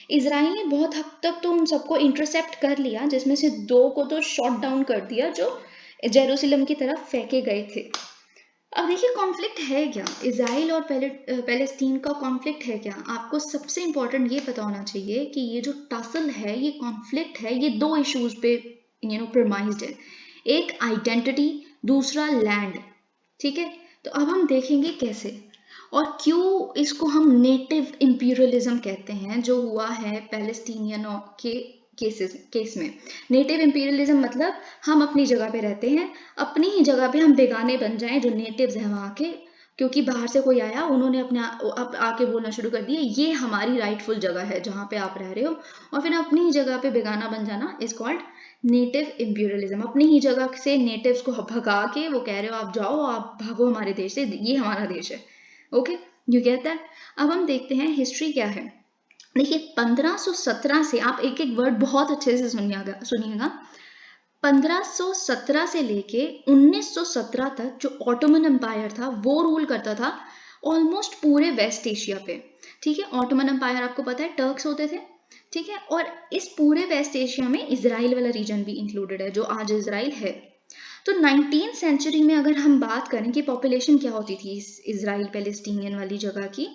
इजराइल ने बहुत हद तक तो उन सबको इंटरसेप्ट कर लिया, जिसमें से 2 को तो शॉट डाउन कर दिया जो जेरूसलम की तरफ फेंके गए थे। अब देखिए कॉन्फ्लिक्ट है क्या, इजराइल और पैलेस्टीन का कॉन्फ्लिक्ट है क्या। आपको सबसे इंपॉर्टेंट ये पता होना चाहिए कि ये जो टसल है, ये कॉन्फ्लिक्ट है, ये 2 इश्यूज पे प्रमाइज्ड है। एक आइडेंटिटी, दूसरा लैंड। ठीक है, तो अब हम देखेंगे कैसे और क्यों इसको हम नेटिव इंपीरियलिज्म कहते हैं, जो हुआ है पैलेस्टीनियनों के केस में नेटिव इंपीरियलिज्म मतलब हम अपनी जगह पे रहते हैं, अपनी ही जगह पे हम बेगाने बन जाएं जो नेटिव्स हैं वहाँ के, क्योंकि बाहर से कोई आया, उन्होंने अपने अब आके बोलना शुरू कर दिया ये हमारी राइटफुल जगह है जहाँ पे आप रह रहे हो, और फिर अपनी ही जगह पे बेगाना बन जाना इज कॉल्ड नेटिव इंपीरियलिज्म। अपनी ही जगह से नेटिव्स को भगा के वो कह रहे हो आप जाओ, आप भागो हमारे देश से, ये हमारा देश है। Okay, you get that. अब हम देखते हैं हिस्ट्री क्या है। देखिए 1517 से, आप एक एक वर्ड बहुत अच्छे से सुनिएगा। 1517 से लेके 1917 तक जो ऑटोमन एम्पायर था वो रूल करता था ऑलमोस्ट पूरे वेस्ट एशिया पे। ठीक है, ऑटोमन एम्पायर आपको पता है टर्क्स होते थे। ठीक है, और इस पूरे वेस्ट एशिया में इजराइल वाला रीजन भी इंक्लूडेड है जो आज इजराइल है। तो 19th सेंचुरी में अगर हम बात करें कि पॉपुलेशन क्या होती थी इस इजराइल पैलेस्टीनियन वाली जगह की,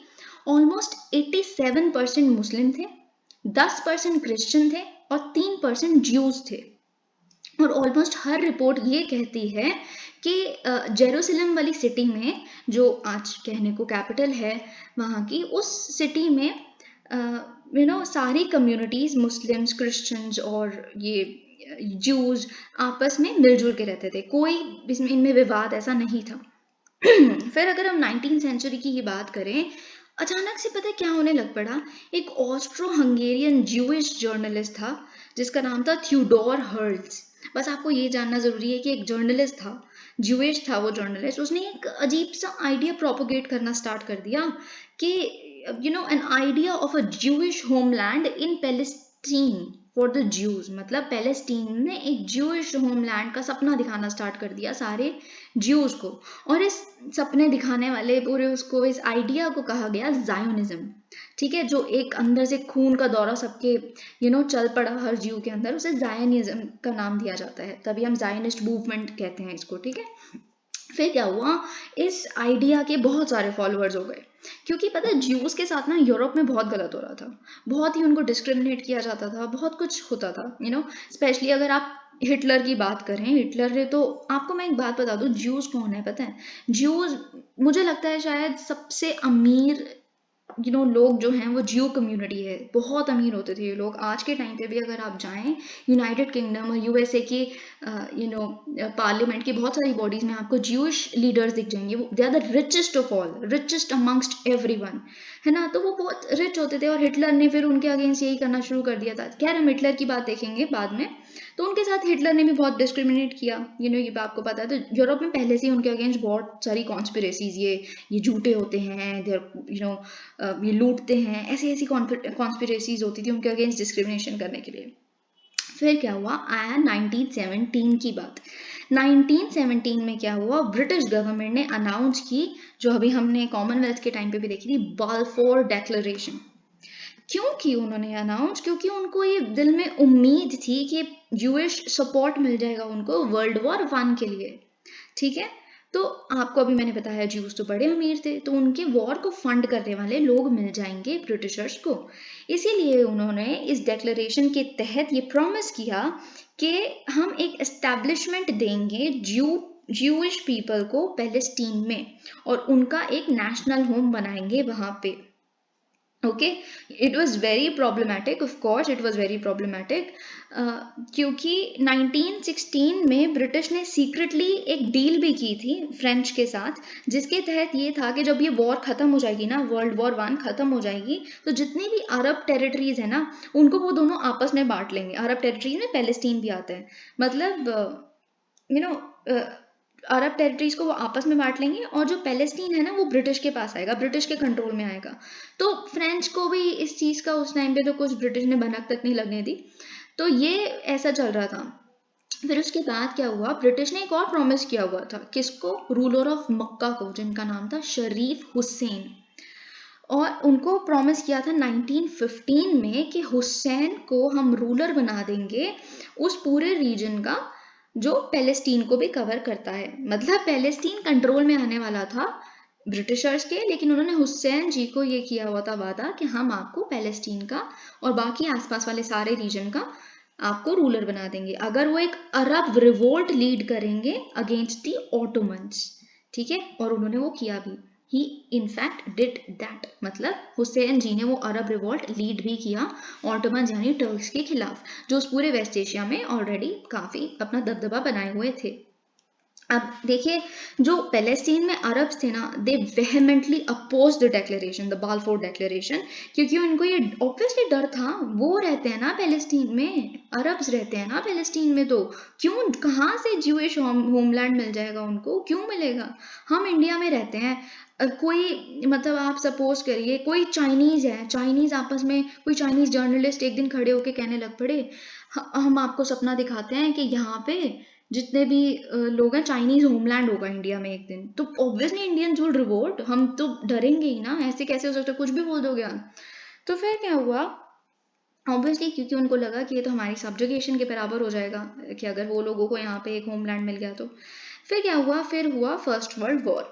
ऑलमोस्ट 87% मुस्लिम थे, 10% क्रिश्चियन थे और 3% ज्यूज थे। और ऑलमोस्ट हर रिपोर्ट ये कहती है कि जेरूसलम वाली सिटी में, जो आज कहने को कैपिटल है वहाँ की, उस सिटी में सारी कम्युनिटीज, मुस्लिम्स, क्रिश्चियंस और ये ज्यूज आपस में मिलजुल के रहते थे, कोई इनमें विवाद ऐसा नहीं था। फिर अगर हम 19th सेंचुरी की ही बात करें, अचानक से पता है क्या होने लग पड़ा, एक ऑस्ट्रो हंगेरियन ज्यूइश जर्नलिस्ट था जिसका नाम था थियोडोर हर्ल्स। बस आपको ये जानना जरूरी है कि एक जर्नलिस्ट था, ज्यूइश था वो जर्नलिस्ट, उसने एक अजीब सा आइडिया प्रोपोगेट करना स्टार्ट कर दिया कि an idea of a Jewish homeland in Palestine for the Jews, मतलब पैलेस्टीन ने एक ज्यूइश होमलैंड का सपना दिखाना स्टार्ट कर दिया सारे ज्यूज को, और इस सपने दिखाने वाले पूरे उसको, इस आइडिया को कहा गया जायोनिज्म। ठीक है, जो एक अंदर से खून का दौरा सबके चल पड़ा हर ज्यू के अंदर, उसे जायनिज्म का नाम दिया जाता है, तभी हम जायनिस्ट मूवमेंट कहते हैं इसको। ठीक है, फिर क्या हुआ, इस आइडिया के बहुत सारे फॉलोअर्स हो गए, क्योंकि पता है ज्यूज के साथ ना यूरोप में बहुत गलत हो रहा था, बहुत ही उनको डिस्क्रिमिनेट किया जाता था, बहुत कुछ होता था, स्पेशली अगर आप हिटलर की बात करें, हिटलर ने तो, आपको मैं एक बात बता दूं, ज्यूज कौन है पता है? ज्यूज मुझे लगता है शायद सबसे अमीर लोग जो हैं वो ज्यू कम्युनिटी है, बहुत अमीर होते थे ये लोग। आज के टाइम पे भी अगर आप जाएं यूनाइटेड किंगडम और यूएसए की पार्लियामेंट की बहुत सारी बॉडीज में आपको ज्यूइश लीडर्स दिख जाएंगे, वो they are the richest of all, richest amongst everyone, है ना। तो वो बहुत रिच होते थे, और हिटलर ने फिर उनके अगेंस्ट यही करना शुरू कर दिया था। खैर हम हिटलर की बात देखेंगे बाद में, तो उनके साथ हिटलर ने भी बहुत डिस्क्रिमिनेट किया, ये आपको पता है। तो यूरोप में पहले से ही उनके अगेंस्ट बहुत सारी कॉन्स्पिरेसीज, ये झूठे होते हैं, ये लूटते हैं, ऐसी कॉन्स्पिरेसीज होती थी उनके अगेंस्ट डिस्क्रिमिनेशन करने के लिए। फिर क्या हुआ, आया 1917 की बात। 1917 में क्या हुआ, ब्रिटिश गवर्नमेंट ने अनाउंस की, जो अभी हमने कॉमनवेल्थ के टाइम पे भी देखी थी, बाल्फोर डिक्लेरेशन। क्यों की उन्होंने अनाउंस? क्योंकि उनको ये दिल में उम्मीद थी कि यूएस सपोर्ट मिल जाएगा उनको वर्ल्ड वॉर 1 के लिए। ठीक है, तो आपको अभी मैंने बताया ज्यूज तो बड़े अमीर थे, तो उनके वॉर को फंड करने वाले लोग मिल जाएंगे ब्रिटिशर्स को। इसीलिए उन्होंने इस डिक्लेरेशन के तहत ये प्रॉमिस किया कि हम एक एस्टैब्लिशमेंट देंगे ज्यूइश पीपल को पैलेस्टीन में, और उनका एक नेशनल होम बनाएंगे वहां पे। Okay, it was very problematic, of course it was very problematic, क्योंकि 1916 में ब्रिटिश ने सीक्रेटली एक डील भी की थी फ्रेंच के साथ, जिसके तहत ये था कि जब ये वॉर ख़त्म हो जाएगी ना, वर्ल्ड वॉर 1 ख़त्म हो जाएगी, तो जितनी भी अरब टेरिटरीज है ना, उनको वो दोनों आपस में बांट लेंगे। अरब टेरिटरीज में पैलेस्टीन भी आता है, मतलब अरब टेरिटरीज को वो आपस में बांट लेंगे, और जो पैलेस्टीन है ना वो ब्रिटिश के पास आएगा, ब्रिटिश के कंट्रोल में आएगा। तो फ्रेंच को भी इस चीज का उस टाइम पे तो कुछ ब्रिटिश ने भनक तक नहीं लगने दी, तो ये ऐसा चल रहा था। फिर उसके बाद क्या हुआ, ब्रिटिश ने एक और प्रॉमिस किया हुआ था, किसको? रूलर ऑफ मक्का को, जिनका नाम था शरीफ हुसैन, और उनको प्रॉमिस किया था 1915 में कि हुसैन को हम रूलर बना देंगे उस पूरे रीजन का जो पैलेस्टीन को भी कवर करता है। मतलब पैलेस्टीन कंट्रोल में आने वाला था ब्रिटिशर्स के, लेकिन उन्होंने हुसैन जी को ये किया हुआ था वादा कि हम आपको पैलेस्टीन का और बाकी आसपास वाले सारे रीजन का आपको रूलर बना देंगे, अगर वो एक अरब रिवोल्ट लीड करेंगे अगेंस्ट दी ऑटोमन्स। ठीक है, और उन्होंने वो किया भी। ही इनफैक्ट डिड दैट, मतलब हुसैन जी ने वो अरब रिवॉल्ट लीड भी किया ऑटोमन यानी टर्क्स के खिलाफ, जो उस पूरे वेस्ट एशिया में ऑलरेडी काफ़ी अपना दबदबा बनाए हुए थे। अब देखिए, जो पैलेस्टीन में अरब्स थे ना, they vehemently oppose the declaration, the Balfour declaration, क्योंकि उनको ये ऑब्वियसली डर था, वो रहते हैं ना पैलेस्टीन में, अरब्स रहते हैं ना पैलेस्टीन में, तो क्यों, कहाँ से ज्यूइश होमलैंड मिल जाएगा उनको, क्यों मिलेगा? हम इंडिया में रहते हैं, कोई मतलब आप सपोज करिए कोई चाइनीज़ है, चाइनीज़ आपस में, कोई चाइनीज़ जर्नलिस्ट एक दिन खड़े होके कहने लग पड़े, हम आपको सपना दिखाते हैं कि यहाँ पे जितने भी लोग हैं, चाइनीज होमलैंड होगा इंडिया में एक दिन, तो ऑब्वियसली इंडियंस विल रिवोल्ट, हम तो डरेंगे ही ना, ऐसे कैसे हो सकता है, कुछ भी बोल दोगे आप। तो फिर क्या हुआ, ऑब्वियसली क्योंकि उनको लगा कि ये तो हमारी सब्जुगेशन के बराबर हो जाएगा कि अगर वो लोगों को यहाँ पे एक होमलैंड मिल गया तो। फिर क्या हुआ, फिर हुआ फर्स्ट वर्ल्ड वॉर,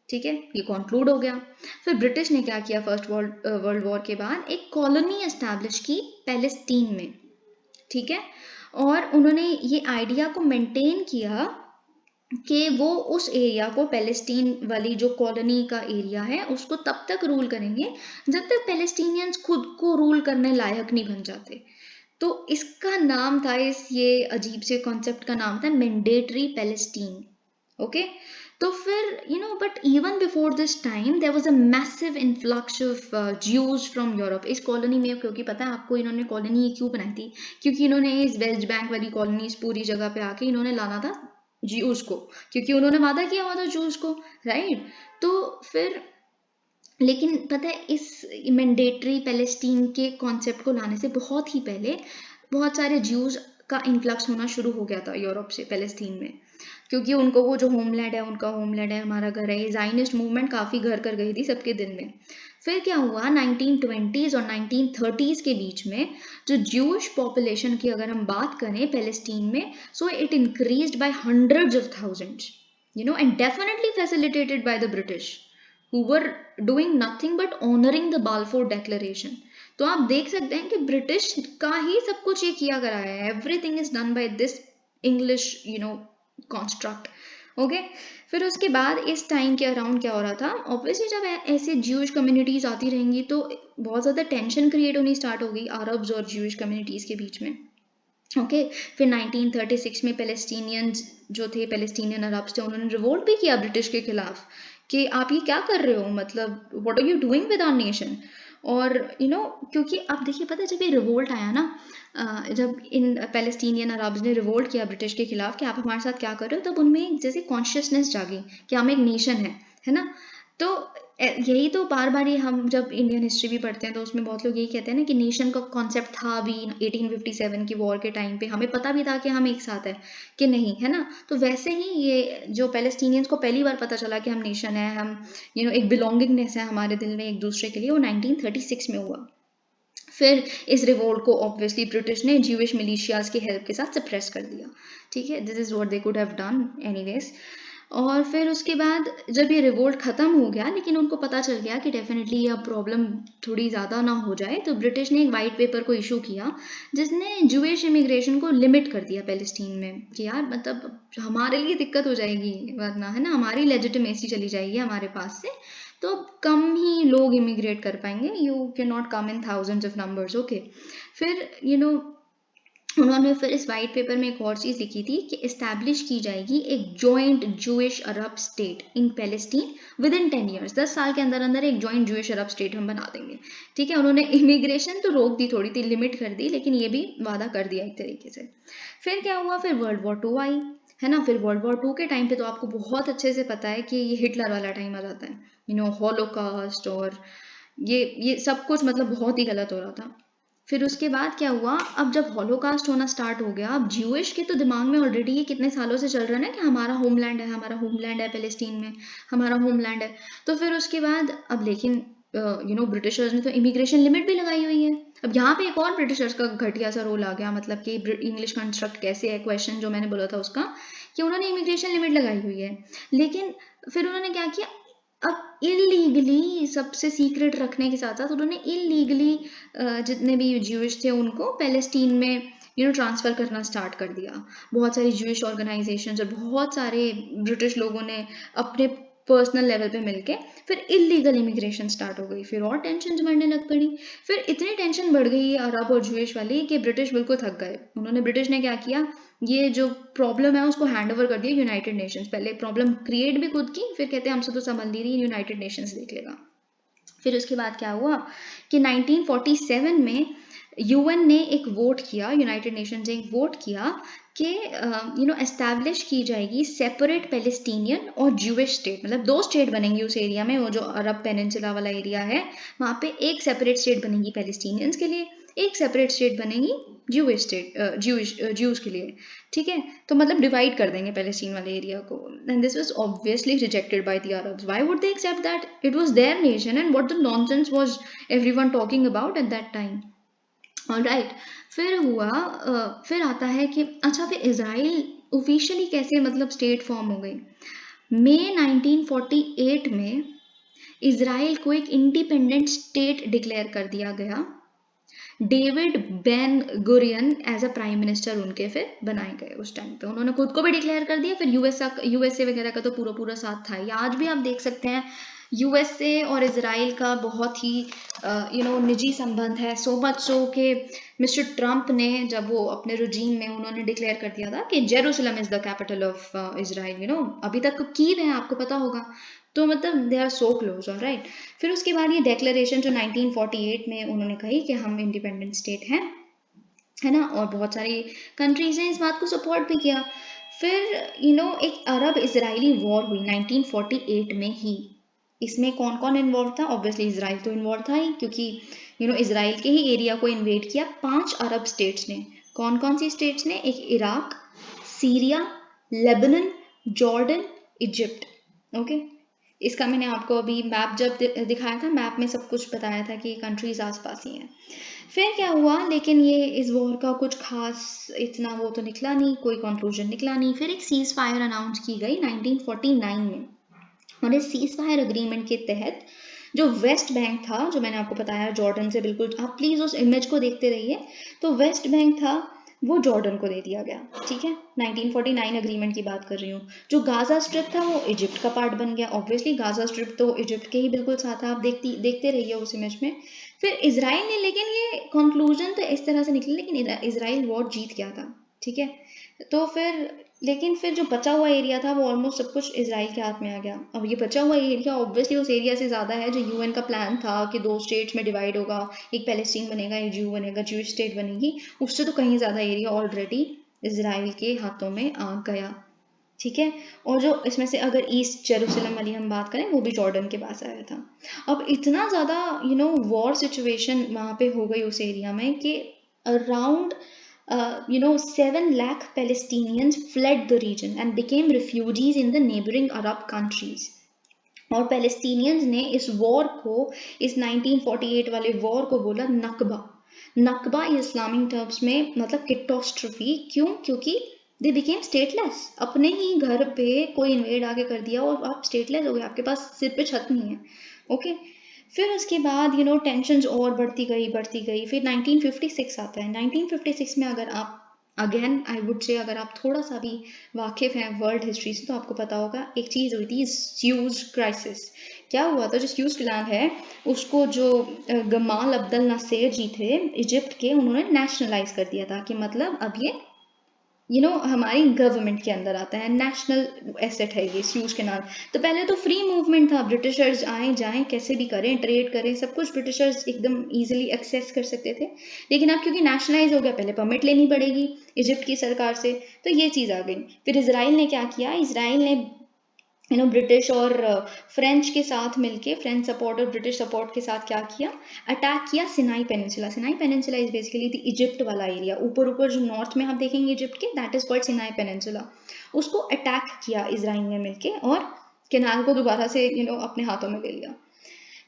ठीक है, ये कंक्लूड हो गया। फिर ब्रिटिश ने क्या किया, फर्स्ट वर्ल्ड वॉर के बाद एक कॉलोनी एस्टैब्लिश की पैलेस्टीन में, ठीक है, और उन्होंने ये आइडिया को मेंटेन किया कि वो उस एरिया को, पैलेस्टीन वाली जो कॉलोनी का एरिया है, उसको तब तक रूल करेंगे जब तक पैलेस्टीनियंस खुद को रूल करने लायक नहीं बन जाते। तो इसका नाम था, इस ये अजीब से कॉन्सेप्ट का नाम था मैंडेटरी पैलेस्टीन। ओके, तो फिर but even before this time there was a massive influx of Jews from Europe इस कॉलोनी में, क्योंकि पता है आपको इन्होंने कॉलोनी क्यों बनाई थी, क्योंकि इन्होंने इस वेस्ट बैंक वाली कॉलोनी, इस पूरी जगह पे आके इन्होंने लाना था ज्यूज को, क्योंकि उन्होंने वादा किया हुआ था ज्यूज को, राइट। तो फिर लेकिन पता है, इस मैंडेटरी पैलेस्टीन के कॉन्सेप्ट को लाने से बहुत ही पहले बहुत सारे ज्यूज का इन्फ्लक्स होना शुरू हो गया था यूरोप से पैलेस्टीन में, क्योंकि उनको वो जो होमलैंड है, उनका होमलैंड है, हमारा घर है, ये ज़ायनिस्ट मूवमेंट काफ़ी घर कर गई थी सबके दिल में। फिर क्या हुआ, 1920s और 1930s के बीच में जो ज्यूश पॉपुलेशन की अगर हम बात करें पैलेस्टीन में, so it increased by hundreds of thousands, and definitely facilitated by the British who were doing nothing but honoring the Balfour Declaration। तो आप देख सकते हैं कि ब्रिटिश का ही सब कुछ ये किया करा है, everything is done by this English construct. Okay, फिर उसके बाद इस टाइम के अराउंड क्या हो रहा था, ऑब्वियसली जब ऐसे ज्यूइश कम्युनिटीज आती रहेंगी तो बहुत ज़्यादा टेंशन क्रिएट होनी स्टार्ट हो गई अरब्स और ज्यूइश कम्युनिटीज़ के बीच में। ओके, फिर 1936 में पैलेस्टीनियंस जो थे, पैलेस्टीनियन अरब्स थे, उन्होंने रिवोल्ट भी किया ब्रिटिश के खिलाफ कि आप ये क्या कर रहे हो, मतलब what are you doing with our nation. और क्योंकि अब देखिए, पता है जब ये रिवोल्ट आया ना, जब इन पैलेस्टीनियन अरब्स ने रिवोल्ट किया ब्रिटिश के खिलाफ कि आप हमारे साथ क्या कर रहे हो, तब उनमें एक जैसे कॉन्शियसनेस जागी कि हम एक नेशन है ना। तो यही तो बार बार ही हम जब इंडियन हिस्ट्री भी पढ़ते हैं तो उसमें बहुत लोग यही कहते हैं ना कि नेशन का कॉन्सेप्ट था भी 1857 की वॉर के टाइम पे, हमें पता भी था कि हम एक साथ है कि नहीं, है ना। तो वैसे ही ये जो पैलेस्टीनियंस को पहली बार पता चला कि हम नेशन है, हम एक बिलोंगिंगनेस है हमारे दिल में एक दूसरे के लिए, वो 1936 में हुआ। फिर इस रिवोल्ट को ऑब्वियसली ब्रिटिश ने ज्यूइश मिलिशियाज की हेल्प के साथ सप्रेस कर दिया, ठीक है, this is what they could have done anyways. और फिर उसके बाद जब ये रिवोल्ट ख़त्म हो गया, लेकिन उनको पता चल गया कि डेफिनेटली ये अब प्रॉब्लम थोड़ी ज़्यादा ना हो जाए, तो ब्रिटिश ने एक वाइट पेपर को इशू किया जिसने ज्यूइश इमिग्रेशन को लिमिट कर दिया पैलेस्टीन में, कि यार मतलब हमारे लिए दिक्कत हो जाएगी वरना, है ना, हमारी लेजिटिमेसी चली जाएगी हमारे पास से, तो कम ही लोग इमिग्रेट कर पाएंगे, you can not come in thousands of numbers. Okay, फिर उन्होंने फिर इस वाइट पेपर में एक और चीज़ लिखी थी कि इस्टेब्लिश की जाएगी एक joint Jewish Arab state in Palestine with in 10 years, 10 साल के अंदर अंदर एक जॉइंट जूइश अरब स्टेट हम बना देंगे, ठीक है। उन्होंने इमिग्रेशन तो रोक दी, थोड़ी सी लिमिट कर दी, लेकिन ये भी वादा कर दिया एक तरीके से। फिर क्या हुआ, फिर वर्ल्ड वॉर 2 आई, है ना। फिर वर्ल्ड वॉर 2 के टाइम पे तो आपको बहुत अच्छे से पता है कि ये हिटलर वाला टाइम आ जाता है, हॉलोकास्ट और ये सब कुछ मतलब बहुत ही गलत हो रहा था। फिर उसके बाद क्या हुआ, अब जब हॉलोकास्ट होना स्टार्ट हो गया, अब ज्यूइश के तो दिमाग में ऑलरेडी ये कितने सालों से चल रहा है ना कि हमारा होमलैंड है, हमारा होमलैंड है पैलेस्टीन में, हमारा होमलैंड है। तो फिर उसके बाद अब लेकिन ब्रिटिशर्स ने तो इमिग्रेशन लिमिट भी लगाई हुई है। अब यहाँ पे एक और ब्रिटिशर्स का घटिया सा रोल आ गया, मतलब कि इंग्लिश कंस्ट्रक्ट कैसे है, क्वेश्चन जो मैंने बोला था उसका, कि उन्होंने इमिग्रेशन लिमिट लगाई हुई है, लेकिन फिर उन्होंने क्या किया, अब इलीगली, सबसे सीक्रेट रखने के साथ साथ उन्होंने इलीगली जितने भी ज्यूइश थे उनको पैलेस्टीन में ट्रांसफ़र करना स्टार्ट कर दिया। बहुत सारी ज्यूइश ऑर्गेनाइजेशंस और बहुत सारे ब्रिटिश लोगों ने अपने पर्सनल लेवल पे मिलके फिर इलीगल इमिग्रेशन स्टार्ट हो गई, फिर और टेंशन बढ़ने लग पड़ी। फिर इतनी टेंशन बढ़ गई अरब और जूश वाली कि ब्रिटिश बिल्कुल थक गए। ब्रिटिश ने क्या किया, ये जो प्रॉब्लम है उसको हैंड ओवर कर दिया यूनाइटेड नेशंस। पहले प्रॉब्लम क्रिएट भी खुद की, फिर कहते हैं हमसे तो संभल नहीं रही, यूनाइटेड नेशंस देख लेगा। फिर उसके बाद क्या हुआ कि 1947 में यूएन ने एक वोट किया, यूनाइटेड नेशंस ने एक वोट किया कि एस्टैब्लिश की जाएगी सेपरेट पैलेस्टीनियन और ज्यूइश स्टेट, मतलब 2 स्टेट बनेंगी उस एरिया में। वो जो अरब पेनिनसुला वाला एरिया है वहाँ पे एक सेपरेट स्टेट बनेगी पैलेस्टीनियंस के लिए, एक सेपरेट स्टेट बनेगी ज्यूइश स्टेट ज्यूज के लिए, ठीक है। तो मतलब डिवाइड कर देंगे पैलेस्टीन वाले एरिया को। And this was obviously rejected by the Arabs. Why would they accept that? It was their nation and what the nonsense was everyone talking about at that time. Alright, फिर हुआ फिर आता है कि अच्छा फिर इजराइल ऑफिशियली कैसे मतलब स्टेट फॉर्म हो गई। मई 1948 में इजराइल को एक इंडिपेंडेंट स्टेट डिक्लेयर कर दिया गया। David Ben Gurion as a prime minister उनके फिर बनाए गए उस टाइम पे। उन्होंने खुद को भी डिक्लेयर कर दिया, फिर यूएसए वगैरह का तो पूरा साथ था। आज भी आप देख सकते हैं यूएसए और इजराइल का बहुत ही निजी संबंध है। सो मच सो कि मिस्टर ट्रंप ने जब वो अपने रिजीम में उन्होंने डिक्लेयर कर दिया था कि Jerusalem is the capital of Israel. अभी तक कीव है, आपको पता होगा। तो मतलब they are so close, alright. फिर उसके बाद ये डिक्लेरेशन जो 1948 में उन्होंने कही कि हम इंडिपेंडेंट स्टेट हैं, है ना, और बहुत सारी कंट्रीज ने इस बात को सपोर्ट भी किया। फिर एक अरब इजरायली वॉर हुई 1948 में ही। इसमें कौन कौन इन्वॉल्व था? ऑब्वियसली इजराइल तो इन्वॉल्व था ही, क्योंकि इजराइल के ही एरिया को इन्वेड किया 5 अरब स्टेट्स ने। कौन कौन सी स्टेट्स ने? एक Iraq, Syria, Lebanon, Jordan, Egypt. Okay, इसका मैंने आपको अभी मैप जब दिखाया था, मैप में सब कुछ बताया था कि कंट्रीज आसपास ही हैं। फिर क्या हुआ, लेकिन ये इस वॉर का कुछ खास इतना वो तो निकला नहीं, कोई कंक्लूजन निकला नहीं। फिर एक सीज फायर अनाउंस की गई 1949 में, और इस सीज फायर अग्रीमेंट के तहत जो वेस्ट बैंक था, जो मैंने आपको बताया जॉर्डन से बिल्कुल, आप प्लीज उस इमेज को देखते रहिए, तो वेस्ट बैंक था वो जॉर्डन को दे दिया गया, ठीक है। 1949 अग्रीमेंट की बात कर रही हूँ। जो गाजा स्ट्रिप था वो इजिप्ट का पार्ट बन गया। ऑब्वियसली गाजा स्ट्रिप तो इजिप्ट के ही बिल्कुल साथ है, आप देखते रहिए उस इमेज में। फिर इजराइल ने, लेकिन ये कंक्लूजन तो इस तरह से निकली, लेकिन इजराइल वॉर जीत गया था, ठीक है। तो फिर जो बचा हुआ एरिया था वो ऑलमोस्ट सब कुछ इजराइल के हाथ में आ गया। अब ये बचा हुआ एरिया ऑब्वियसली उस एरिया से ज़्यादा है जो यूएन का प्लान था कि 2 स्टेट्स में डिवाइड होगा, एक पैलेस्टीन बनेगा, एक ज्यू बनेगा, ज्यूइश स्टेट बनेगी। उससे तो कहीं ज़्यादा एरिया ऑलरेडी इजराइल के हाथों में आ गया, ठीक है। और जो इसमें से अगर ईस्ट जेरूसलम वाली हम बात करें, वो भी जॉर्डन के पास आया था। अब इतना ज़्यादा वॉर सिचुएशन वहाँ पे हो गई उस एरिया में कि around 7 lakh Palestinians fled the region and became refugees in the neighboring Arab countries. और पैलेस्टीनियंस ने इस वॉर को, इस 1948 वाले वॉर को बोला नकबा। नकबा इस्लामिक टर्म्स में मतलब कैटास्ट्रोफी। क्यों? क्योंकि दे बिकेम स्टेटलेस। अपने ही घर पे कोई इन्वेड आके कर दिया और आप स्टेटलेस हो गए, आपके पास सिर पे छत नहीं है, ओके। फिर उसके बाद टेंशन्स और बढ़ती गई। फिर 1956 आता है। 1956 में अगर आप अगेन आई वुड से अगर आप थोड़ा सा भी वाकिफ हैं वर्ल्ड हिस्ट्री से, तो आपको पता होगा एक चीज़ हुई थी, स्यूज क्राइसिस। क्या हुआ था? जो स्यूज कैनाल है उसको जो गमाल अब्दुल नासेर जी थे इजिप्ट के, उन्होंने नेशनलाइज कर दिया था कि मतलब अब ये हमारी गवर्नमेंट के अंदर आता है, नेशनल एसेट है ये स्यूज कैनाल। तो पहले तो फ्री मूवमेंट था, ब्रिटिशर्स आए जाएं कैसे भी करें, ट्रेड करें, सब कुछ ब्रिटिशर्स एकदम इजीली एक्सेस कर सकते थे। लेकिन अब क्योंकि नेशनलाइज हो गया, पहले परमिट लेनी पड़ेगी इजिप्ट की सरकार से, तो ये चीज़ आ गई। फिर इजराइल ने क्या किया? इजराइल ने ब्रिटिश और फ्रेंच के साथ मिलके, फ्रेंच सपोर्ट और ब्रिटिश सपोर्ट के साथ क्या किया? अटैक किया Sinai peninsula. Sinai peninsula is basically the Egypt वाला एरिया, ऊपर जो नॉर्थ में आप देखेंगे इजिप्ट के, that is called Sinai peninsula. उसको अटैक किया इजराइल ने मिलके और कैनाल को दोबारा से अपने हाथों में ले लिया।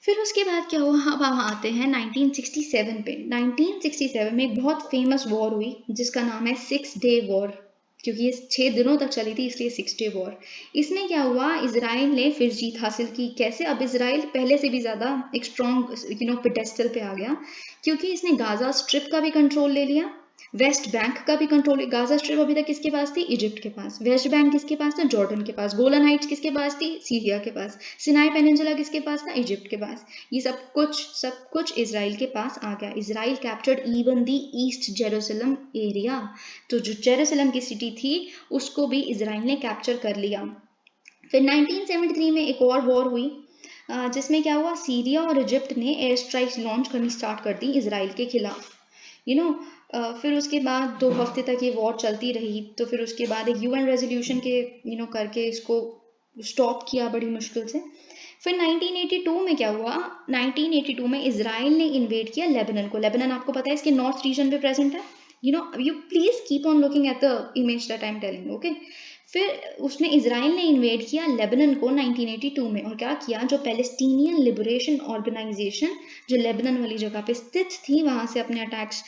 फिर उसके बाद क्या हुआ? अब हम आते हैं 1967 पे। 1967 में एक बहुत फेमस वॉर हुई जिसका नाम है 6 डे वॉर, क्योंकि ये 6 दिनों तक चली थी इसलिए 6 डे वॉर। इसमें क्या हुआ? इजराइल ने फिर जीत हासिल की। कैसे? अब इजराइल पहले से भी ज़्यादा एक स्ट्रॉन्ग पेडेस्टल पे आ गया, क्योंकि इसने गाजा स्ट्रिप का भी कंट्रोल ले लिया, वेस्ट बैंक का भी कंट्रोल, गाजा स्ट्रिप अभी तक किसके पास थी? इजिप्ट के पास। वेस्ट बैंक किसके पास था? जॉर्डन के पास। गोलन हाइट्स किसके पास थी? सीरिया के पास। सिनाई पेनिनसुला किसके पास था? इजिप्ट के पास। ये सब कुछ इजराइल के पास आ गया। Israel captured even the east Jerusalem area, तो जो जेरूसलम की सिटी थी उसको भी इजराइल ने कैप्चर कर लिया। फिर 1973 में एक और वॉर हुई जिसमें क्या हुआ, सीरिया और इजिप्ट ने एयर स्ट्राइक्स लॉन्च करनी स्टार्ट कर दी इजराइल के खिलाफ। यू नो फिर उसके बाद 2 हफ्ते तक ये वॉर चलती रही। तो फिर उसके बाद एक यूएन रेजोल्यूशन के करके इसको स्टॉप किया बड़ी मुश्किल से। फिर 1982 में क्या हुआ, 1982 में इजराइल ने इन्वेड किया लेबनान को। लेबनान आपको पता है इसके नॉर्थ रीजन पे प्रेजेंट है। You please keep on looking at the image that I am telling, okay. फिर उसने इजराइल ने इन्वेड किया लेबनान को 1982 में, और क्या किया, जो पैलेस्टीनियन लिबरेशन ऑर्गेनाइजेशन जो लेबनान वाली जगह पे स्थित थी वहां से अपने अटैक्स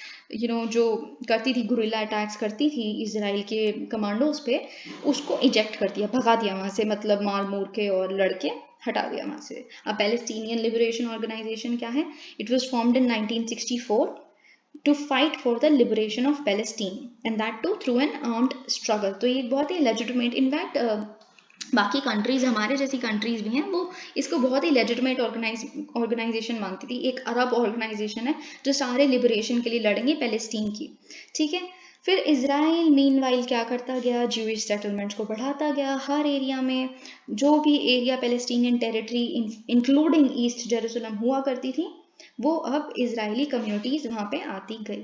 जो करती थी, गुरिल्ला अटैक्स करती थी इजराइल के कमांडोज पे, उसको इजेक्ट कर दिया, भगा दिया वहां से, मतलब मार मूर के और लड़के हटा दिया वहां से। अब पैलेस्टीनियन लिबरेशन ऑर्गेनाइजेशन क्या है? It was formed in 1964 to fight for the liberation of Palestine and that too through an armed struggle। तो ये बहुत ही legitimate, इनफैक्ट बाकी कंट्रीज, हमारे जैसी कंट्रीज भी हैं, वो इसको बहुत ही लेजिटिमेट ऑर्गेनाइजेशन मानती थी। एक अरब ऑर्गेनाइजेशन है जो सारे लिबरेशन के लिए लड़ेंगे पैलेस्टीन की, ठीक है। फिर इजराइल मीनवाइल क्या करता गया, ज्यूइश सेटलमेंट्स को बढ़ाता गया हर एरिया में। जो भी area Palestinian territory including east Jerusalem हुआ करती थी, वो अब इजरायली कम्युनिटीज वहां पे आती गई।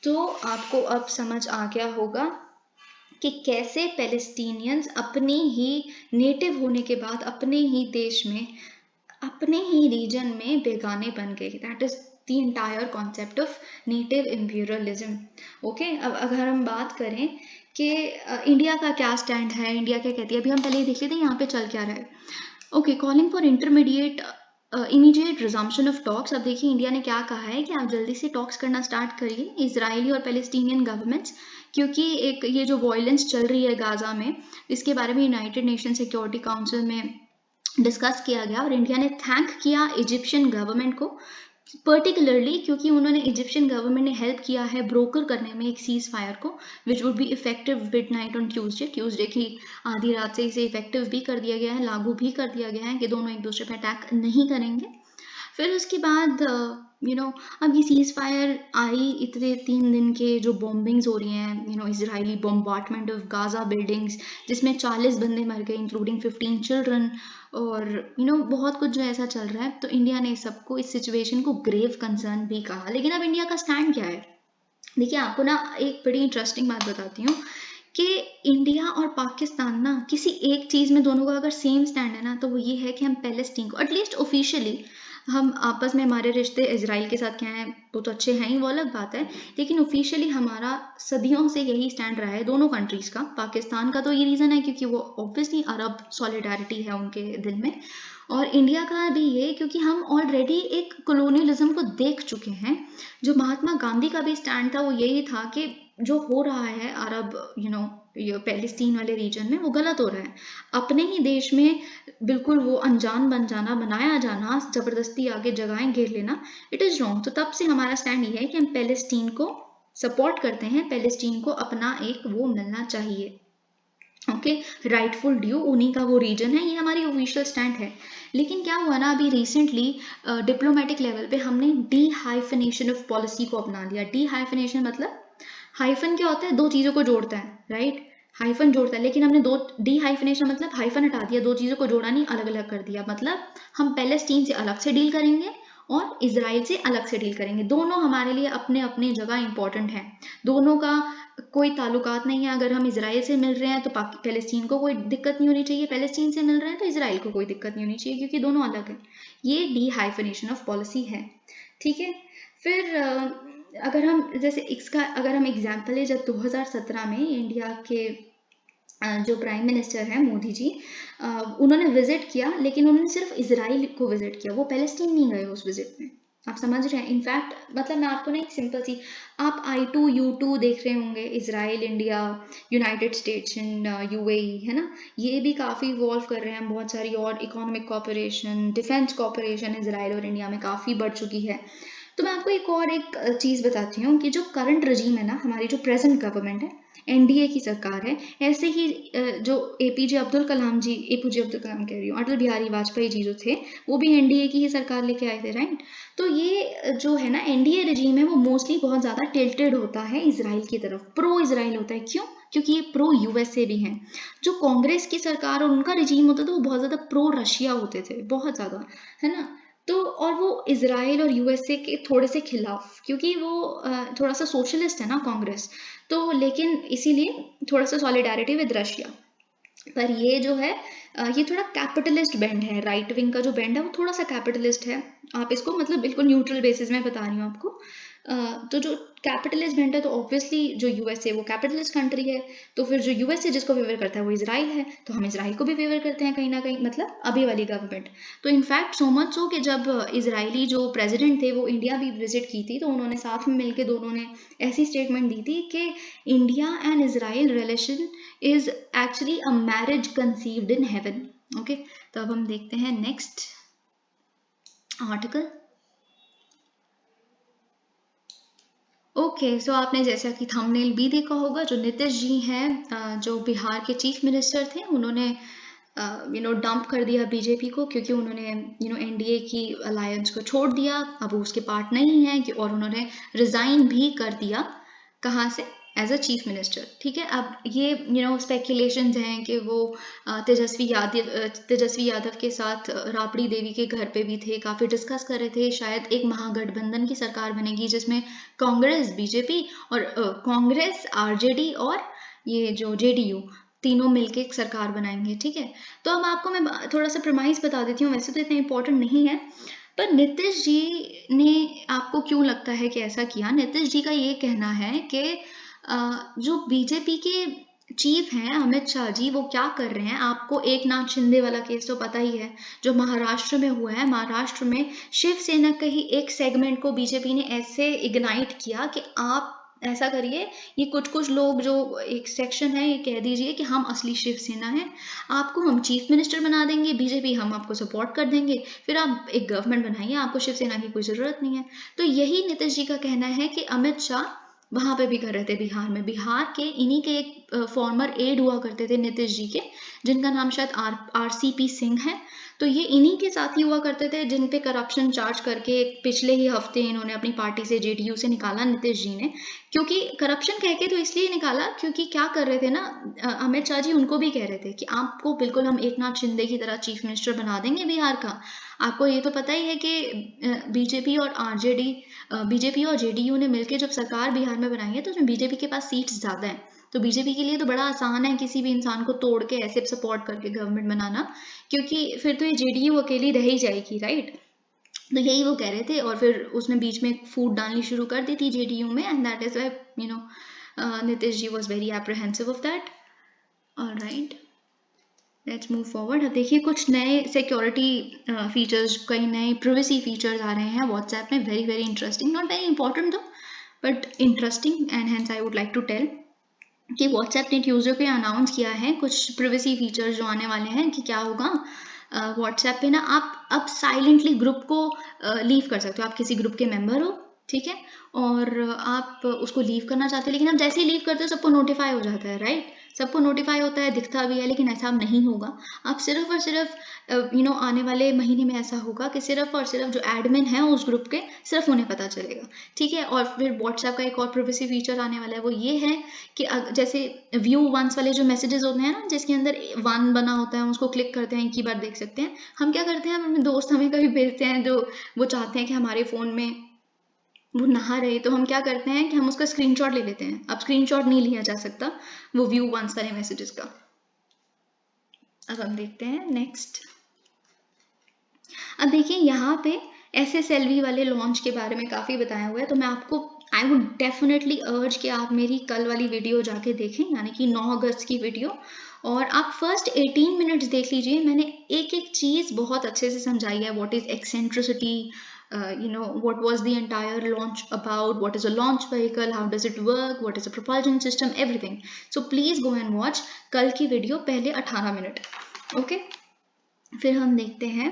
तो आपको अब समझ आ गया होगा कि कैसे पैलेस्टीनियंस अपने ही नेटिव होने के बाद अपने ही देश में, अपने ही रीजन में बेगाने बन गए। That is the entire concept of native imperialism, okay. अब अगर हम बात करें कि इंडिया का क्या स्टैंड है, इंडिया क्या कहती है, अभी हम पहले देख लेते हैं यहाँ पे चल क्या रहा है। Okay, calling for intermediate immediate resumption of talks. अब देखिए इंडिया ने क्या कहा है कि आप जल्दी से टॉक्स करना स्टार्ट करिए इजरायली और पैलेस्टीनियन गवर्नमेंट्स, क्योंकि एक ये जो वायलेंस चल रही है गाजा में, इसके बारे में यूनाइटेड नेशन सिक्योरिटी काउंसिल में डिस्कस किया गया। और इंडिया ने थैंक किया इजिप्शियन गवर्नमेंट को पर्टिकुलरली, क्योंकि उन्होंने इजिप्शियन गवर्नमेंट ने हेल्प किया है ब्रोकर करने में एक सीज फायर को, which would be effective midnight on Tuesday की आधी रात से इसे इफेक्टिव भी कर दिया गया है, लागू भी कर दिया गया है कि दोनों एक दूसरे पर अटैक नहीं करेंगे। फिर उसके बाद अब ये सीज फायर आई, इतने 3 दिन के जो बॉम्बिंग्स हो रही हैं, इजरायली बॉम्बार्टमेंट ऑफ गाजा बिल्डिंग्स, जिसमें 40 बंदे मर गए इंक्लूडिंग 15 चिल्ड्रन, और बहुत कुछ जो ऐसा चल रहा है। तो इंडिया ने सबको, इस सिचुएशन को ग्रेव कंसर्न भी कहा। लेकिन अब इंडिया का स्टैंड क्या है? देखिए आपको ना एक बड़ी इंटरेस्टिंग बात बताती हूँ कि इंडिया और पाकिस्तान ना किसी एक चीज़ में दोनों का अगर सेम स्टैंड है ना, तो वो ये है कि हम पैलेस्टीन को, एटलीस्ट ऑफिशियली, हम आपस में, हमारे रिश्ते इजराइल के साथ क्या हैं वो तो अच्छे हैं ही, वो अलग बात है, लेकिन ऑफिशियली हमारा सदियों से यही स्टैंड रहा है दोनों कंट्रीज का। पाकिस्तान का तो ये रीज़न है क्योंकि वो ऑब्वियसली अरब सॉलिडारिटी है उनके दिल में, और इंडिया का भी ये क्योंकि हम ऑलरेडी एक कॉलोनियलिज्म को देख चुके हैं। जो महात्मा गांधी का भी स्टैंड था वो यही था कि जो हो रहा है अरब ये पैलेस्टीन वाले रीजन में, वो गलत हो रहा है। अपने ही देश में बिल्कुल वो अनजान बन जाना, बनाया जाना, जबरदस्ती आगे जगहें घेर लेना, इट इज रॉन्ग। तो तब से हमारा स्टैंड ये है कि हम पैलेस्टीन को सपोर्ट करते हैं, पैलेस्टीन को अपना एक वो मिलना चाहिए, ओके, राइटफुल ड्यू, उन्हीं का वो रीजन है, ये हमारी ऑफिशियल स्टैंड है। लेकिन क्या हुआ ना, अभी रिसेंटली डिप्लोमेटिक लेवल पे हमने डी हाइफनेशन ऑफ पॉलिसी को अपना लिया। डी हाइफनेशन मतलब, हाइफन क्या होता है? 2 चीज़ों को जोड़ता है, राइट? हाइफन जोड़ता है, लेकिन हमने डी हाइफनेशन मतलब हाइफन हटा दिया, 2 चीज़ों को जोड़ा नहीं, अलग अलग कर दिया। मतलब हम पैलेस्टीन से अलग से डील करेंगे और इजराइल से अलग से डील करेंगे। दोनों हमारे लिए अपने अपने जगह इंपॉर्टेंट हैं, दोनों का कोई ताल्लुकात नहीं है। अगर हम इजराइल से मिल रहे हैं तो पैलेस्टीन को कोई दिक्कत नहीं होनी चाहिए, पैलेस्टीन से मिल रहे हैं तो इजराइल को कोई दिक्कत नहीं होनी चाहिए, क्योंकि दोनों अलग हैं। ये डी हाइफनेशन ऑफ पॉलिसी है, ठीक है। फिर अगर हम जैसे इसका अगर हम एग्जाम्पल है, जब 2017 में इंडिया के जो प्राइम मिनिस्टर हैं मोदी जी, उन्होंने विजिट किया, लेकिन उन्होंने सिर्फ इजराइल को विजिट किया, वो पैलेस्टीन नहीं गए उस विजिट में। आप समझ रहे हैं? इनफैक्ट मतलब मैं आपको ना एक सिंपल सी, आप I2U2 देख रहे होंगे, Israel, India, United states and UAE, है ना, ये भी काफ़ी इवॉल्व कर रहे हैं। बहुत सारी और economic cooperation, defence cooperation Israel और इंडिया में काफ़ी बढ़ चुकी है। तो मैं आपको एक चीज़ बताती हूँ कि जो करंट रजीम है ना, हमारी जो प्रेजेंट गवर्नमेंट है, एनडीए की सरकार है, ऐसे ही जो एपीजे अब्दुल कलाम कह रही हूँ, अटल बिहारी वाजपेयी जी जो थे, वो भी एनडीए की ही सरकार लेके आए थे, राइट। तो ये जो है ना एनडीए रजीम है, वो मोस्टली बहुत ज़्यादा टिल्टेड होता है इसराइल की तरफ, प्रो इसराइल होता है। क्यों? क्योंकि ये प्रो यूएसए भी हैं। जो कांग्रेस की सरकार और उनका रजीम होता था वो बहुत ज़्यादा प्रो रशिया होते थे, बहुत ज़्यादा, है ना। तो और वो इसराइल और यूएसए के थोड़े से खिलाफ, क्योंकि वो थोड़ा सा सोशलिस्ट है ना कांग्रेस, तो लेकिन इसीलिए थोड़ा सा सॉलिडारिटी विद रशिया। पर ये जो है ये थोड़ा कैपिटलिस्ट बैंड है, राइट विंग का जो बैंड है वो थोड़ा सा कैपिटलिस्ट है। आप इसको मतलब बिल्कुल न्यूट्रल बेसिस में बता रही हूँ आपको। तो जो कैपिटलिस्ट बैंड है, तो ऑब्वियसली जो यूएसए वो कैपिटलिस्ट कंट्री है, तो फिर जो यूएसए जिसको फेवर करता है वो इसराइल है, तो हम इसराइल को भी फेवर करते हैं कहीं ना कहीं, मतलब अभी वाली गवर्नमेंट। तो इनफैक्ट सो मच सो कि जब इसराइली जो प्रेसिडेंट थे वो इंडिया भी विजिट की थी, तो उन्होंने साथ में मिलकर दोनों ने ऐसी स्टेटमेंट दी थी कि India and Israel relation is actually a marriage conceived in heaven. Okay, तो अब हम देखते हैं नेक्स्ट आर्टिकल। ओके, सो आपने जैसा कि थंबनेल भी देखा होगा, जो नीतीश जी हैं, जो बिहार के चीफ मिनिस्टर थे, उन्होंने डंप कर दिया बीजेपी को, क्योंकि उन्होंने एनडीए की अलायंस को छोड़ दिया, अब वो उसके पार्ट नहीं है और उन्होंने रिजाइन भी कर दिया। कहाँ से? एज अ चीफ मिनिस्टर, ठीक है। अब ये स्पेकुलेशंस हैं कि वो तेजस्वी यादव के साथ राबड़ी देवी के घर पे भी थे, काफ़ी डिस्कस कर रहे थे, शायद एक महागठबंधन की सरकार बनेगी जिसमें कांग्रेस, बीजेपी और कांग्रेस, आरजेडी और ये जो जेडीयू तीनों मिलके एक सरकार बनाएंगे, ठीक है। तो अब आपको मैं थोड़ा सा प्रमाइस बता देती हूँ, वैसे तो इतना इम्पोर्टेंट नहीं है, पर नीतीश जी ने, आपको क्यों लगता है कि ऐसा किया? नीतीश जी का ये कहना है कि जो बीजेपी के चीफ हैं अमित शाह जी, वो क्या कर रहे हैं, आपको एक नाथ शिंदे वाला केस तो पता ही है जो महाराष्ट्र में हुआ है। महाराष्ट्र में शिवसेना के ही एक सेगमेंट को बीजेपी ने ऐसे इग्नाइट किया कि आप ऐसा करिए, ये कुछ लोग जो एक सेक्शन है, ये कह दीजिए कि हम असली शिवसेना हैं, आपको हम चीफ मिनिस्टर बना देंगे, बीजेपी हम आपको सपोर्ट कर देंगे, फिर आप एक गवर्नमेंट बनाइए, आपको शिवसेना की कोई ज़रूरत नहीं है। तो यही नीतीश जी का कहना है कि अमित शाह वहाँ पे भी कर रहे थे बिहार में। बिहार के इन्हीं के एक फॉर्मर एड हुआ करते थे नीतीश जी के, जिनका नाम शायद आरसीपी सिंह है। तो ये इन्हीं के साथ ही हुआ करते थे जिन पे करप्शन चार्ज करके पिछले ही हफ्ते इन्होंने अपनी पार्टी से, जेडीयू से निकाला नीतीश जी ने। क्योंकि करप्शन कह के तो इसलिए निकाला क्योंकि क्या कर रहे थे ना, अमित शाह जी उनको भी कह रहे थे कि आपको बिल्कुल हम एक नाथ शिंदे की तरह चीफ मिनिस्टर बना देंगे बिहार का। आपको ये तो पता ही है कि बीजेपी और जेडीयू ने मिलकर जब सरकार बिहार में बनाई है, तो उसमें बीजेपी के पास सीट्स ज़्यादा हैं, तो बीजेपी के लिए तो बड़ा आसान है किसी भी इंसान को तोड़ के ऐसे सपोर्ट करके गवर्नमेंट बनाना, क्योंकि फिर तो ये जेडीयू अकेली रह ही जाएगी, राइट। तो यही वो कह रहे थे, और फिर उसने बीच में फूट डालनी शुरू कर दी थी जेडीयू में, and that is why Nitish ji was very apprehensive of that. Alright, let's move forward. अब देखिए कुछ नए सिक्योरिटी फीचर्स, कई नए प्रिवेसी फीचर्स आ रहे हैं व्हाट्सएप में, very very interesting, not very important though but interesting, and hence I would like to tell कि व्हाट्सएप ने ट्यूजडे पे अनाउंस किया है कुछ प्रिवेसी फीचर्स जो आने वाले हैं, कि क्या होगा व्हाट्सएप पे ना, आप अब साइलेंटली ग्रुप को लीव कर सकते हो। आप किसी ग्रुप के मेंबर हो, ठीक है, और आप उसको लीव करना चाहते हो, लेकिन आप जैसे ही लीव करते हो सबको नोटिफाई हो जाता है, राइट, सबको नोटिफाई होता है, दिखता भी है, लेकिन ऐसा अब नहीं होगा। आप सिर्फ और सिर्फ आने वाले महीने में ऐसा होगा कि सिर्फ और सिर्फ जो एडमिन है उस ग्रुप के, सिर्फ उन्हें पता चलेगा, ठीक है। और फिर व्हाट्सएप का एक और प्रिवेसी फीचर आने वाला है, वो ये है कि जैसे व्यू वंस वाले जो मैसेजेस होते हैं ना, जिसके अंदर वन बना होता है, हम उसको क्लिक करते हैं, एक ही बार देख सकते हैं। हम क्या करते हैं, हम अपने दोस्त हमें कभी भेजते हैं जो वो चाहते हैं कि हमारे फ़ोन में वो नहा रहे, तो हम क्या करते हैं कि हम उसका स्क्रीनशॉट ले लेते हैं। अब स्क्रीनशॉट नहीं लिया जा सकता वो व्यू वंस वाले मैसेजेस का। अब हम देखते हैं नेक्स्ट। अब देखिए यहाँ पे SSLV वाले लॉन्च के बारे में काफ़ी बताया हुआ है, तो मैं आपको आई वुड डेफिनेटली अर्ज कि आप मेरी कल वाली वीडियो जाके देखें, यानी कि 9 अगस्त की वीडियो, और आप फर्स्ट 18 मिनट्स देख लीजिए। मैंने एक एक चीज़ बहुत अच्छे से समझाई है, what is eccentricity, what was the entire launch about, what is a launch vehicle, how does it work, what is a propulsion system, everything. So please go and watch कल की वीडियो, पहले 18 मिनट, ओके। फिर हम देखते हैं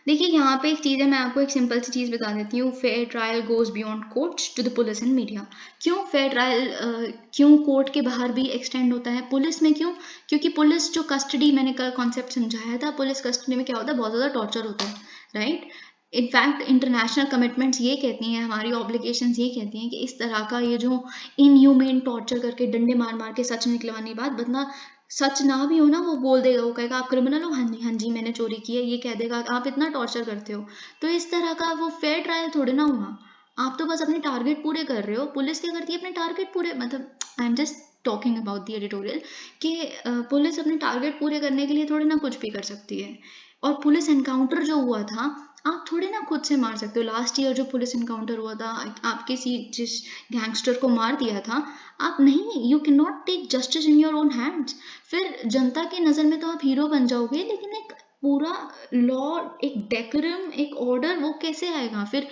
देखिए यहाँ पे एक चीज़ है, मैं आपको एक सिंपल सी चीज़ बता देती हूँ। Fair trial goes beyond courts to the police and media. क्यों फेयर ट्रायल क्यों कोर्ट के बाहर भी एक्सटेंड होता है, पुलिस में क्यों? क्योंकि पुलिस जो कस्टडी, मैंने कल कॉन्सेप्ट समझाया था, पुलिस कस्टडी में क्या होता है, बहुत ज़्यादा टॉर्चर होता है, राइट। इनफैक्ट इंटरनेशनल कमिटमेंट्स ये कहती हैं, हमारी ऑब्लिगेशंस ये कहती हैं कि इस तरह का ये जो इनह्यूमेन टॉर्चर करके डंडे मार मार के सच निकलवाने की बात, बदला सच ना भी हो ना, वो बोल देगा, वो कहेगा आप क्रिमिनल हो, हाँ जी मैंने चोरी की है, ये कह देगा आप इतना टॉर्चर करते हो। तो इस तरह का वो फेयर ट्रायल थोड़ी ना हुआ। आप तो बस अपने टारगेट पूरे कर रहे हो। पुलिस क्या करती है, अपने टारगेट पूरे, मतलब I am just talking about the editorial कि पुलिस अपने टारगेट पूरे करने के लिए थोड़ी ना कुछ भी कर सकती है। और पुलिस एनकाउंटर जो हुआ था, आप थोड़ी ना खुद से मार सकते हो। लास्ट ईयर जो पुलिस एनकाउंटर हुआ था, आप किसी जिस गैंगस्टर को मार दिया था, आप नहीं, you can not take justice in your own hands. फिर जनता की नज़र में तो आप हीरो बन जाओगे, लेकिन एक पूरा लॉ, एक डेकोरम, एक ऑर्डर, वो कैसे आएगा? फिर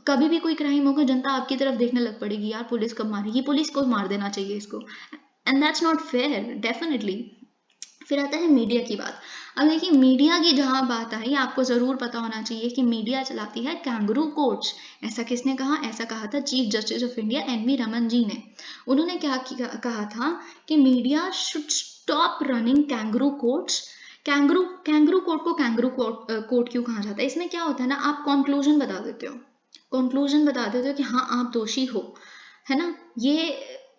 कभी भी कोई क्राइम होगा, जनता आपकी तरफ देखने लग पड़ेगी, यार पुलिस कब मारेगी, पुलिस को मार देना चाहिए इसको, and that's not fair, definitely. फिर आता है मीडिया की बात। अब देखिए मीडिया की जहाँ बात आई, आपको ज़रूर पता होना चाहिए कि मीडिया चलाती है कैंगरू कोर्ट्स। ऐसा किसने कहा? ऐसा कहा था chief justice of India N V. Raman ji ने। उन्होंने क्या कहा था कि media should stop running kangaroo courts. Kangaroo court को कैंगरू कोर्ट क्यों कहा जाता है? इसमें क्या होता है ना, आप कंक्लूजन बता देते हो, कंक्लूजन बता देते हो कि हाँ आप दोषी हो, है ना। ये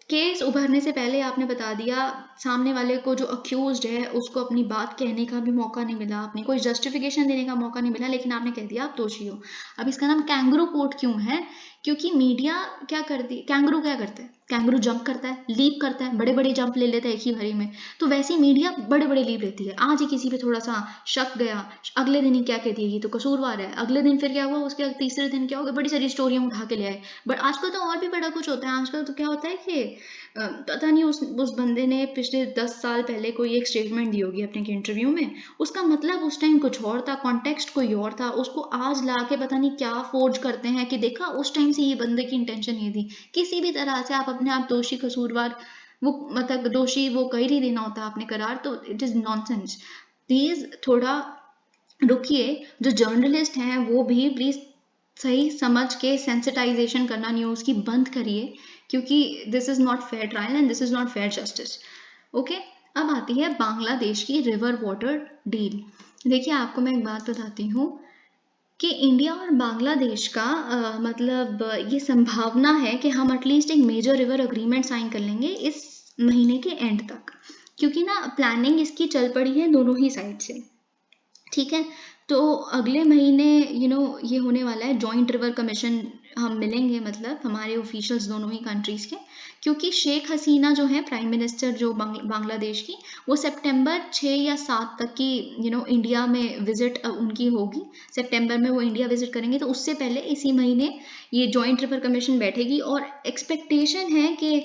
केस उभरने से पहले आपने बता दिया, सामने वाले को जो अक्यूज्ड है उसको अपनी बात कहने का भी मौका नहीं मिला, अपनी कोई जस्टिफिकेशन देने का मौका नहीं मिला, लेकिन आपने कह दिया आप दोषी हो। अब इसका नाम कैंगरू कोर्ट क्यों है? क्योंकि मीडिया क्या करती, कैंगरू क्या करता है, कैंगरू जंप करता है, लीप करता है, बड़े बड़े जंप ले लेता है एक ही भरी में। तो वैसे ही मीडिया बड़े बड़े लीप लेती है। आज ही किसी पे थोड़ा सा शक गया, अगले दिन ही क्या कहती है, ये तो कसूरवार है। अगले दिन फिर क्या हुआ, उसके तीसरे दिन क्या हो गया, बड़ी सारी स्टोरियां उठा के ले आए। बट आजकल तो और भी बड़ा कुछ होता है। आजकल तो क्या होता है कि पता नहीं उस बंदे ने पिछले 10 साल पहले कोई एक स्टेटमेंट दी होगी अपने के इंटरव्यू में, उसका मतलब उस टाइम कुछ और था, कॉन्टेक्स्ट कोई और था, उसको आज ला के पता नहीं क्या फोर्ज करते हैं कि देखा उस टाइम से ये बंदे की इंटेंशन ये थी। किसी भी तरह से आप अपने आप दोषी कसूरवार, वो मतलब दोषी वो कर ही देना होता है आपने करार, तो इट इज नॉनसेंस। प्लीज थोड़ा रुकिए, जो जर्नलिस्ट हैं वो भी प्लीज सही समझ के सेंसिटाइजेशन करना न्यूज़ की बंद करिए, क्योंकि this is not fair trial and this is not fair justice. Okay, अब आती है बांग्लादेश की रिवर वाटर डील। देखिए आपको मैं एक बात बताती हूँ कि इंडिया और बांग्लादेश का मतलब ये संभावना है कि हम एटलीस्ट एक मेजर रिवर अग्रीमेंट साइन कर लेंगे इस महीने के एंड तक, क्योंकि ना प्लानिंग इसकी चल पड़ी है दोनों ही साइड से, ठीक है। तो अगले महीने ये होने वाला है जॉइंट रिवर कमीशन, हम मिलेंगे, मतलब हमारे ऑफिशियल्स दोनों ही कंट्रीज़ के, क्योंकि शेख हसीना जो है प्राइम मिनिस्टर जो बांग्लादेश की, वो सितंबर 6 या 7 तक की इंडिया में विजिट उनकी होगी। सितंबर में वो इंडिया विजिट करेंगे, तो उससे पहले इसी महीने ये जॉइंट रिवर कमीशन बैठेगी, और एक्सपेक्टेशन है कि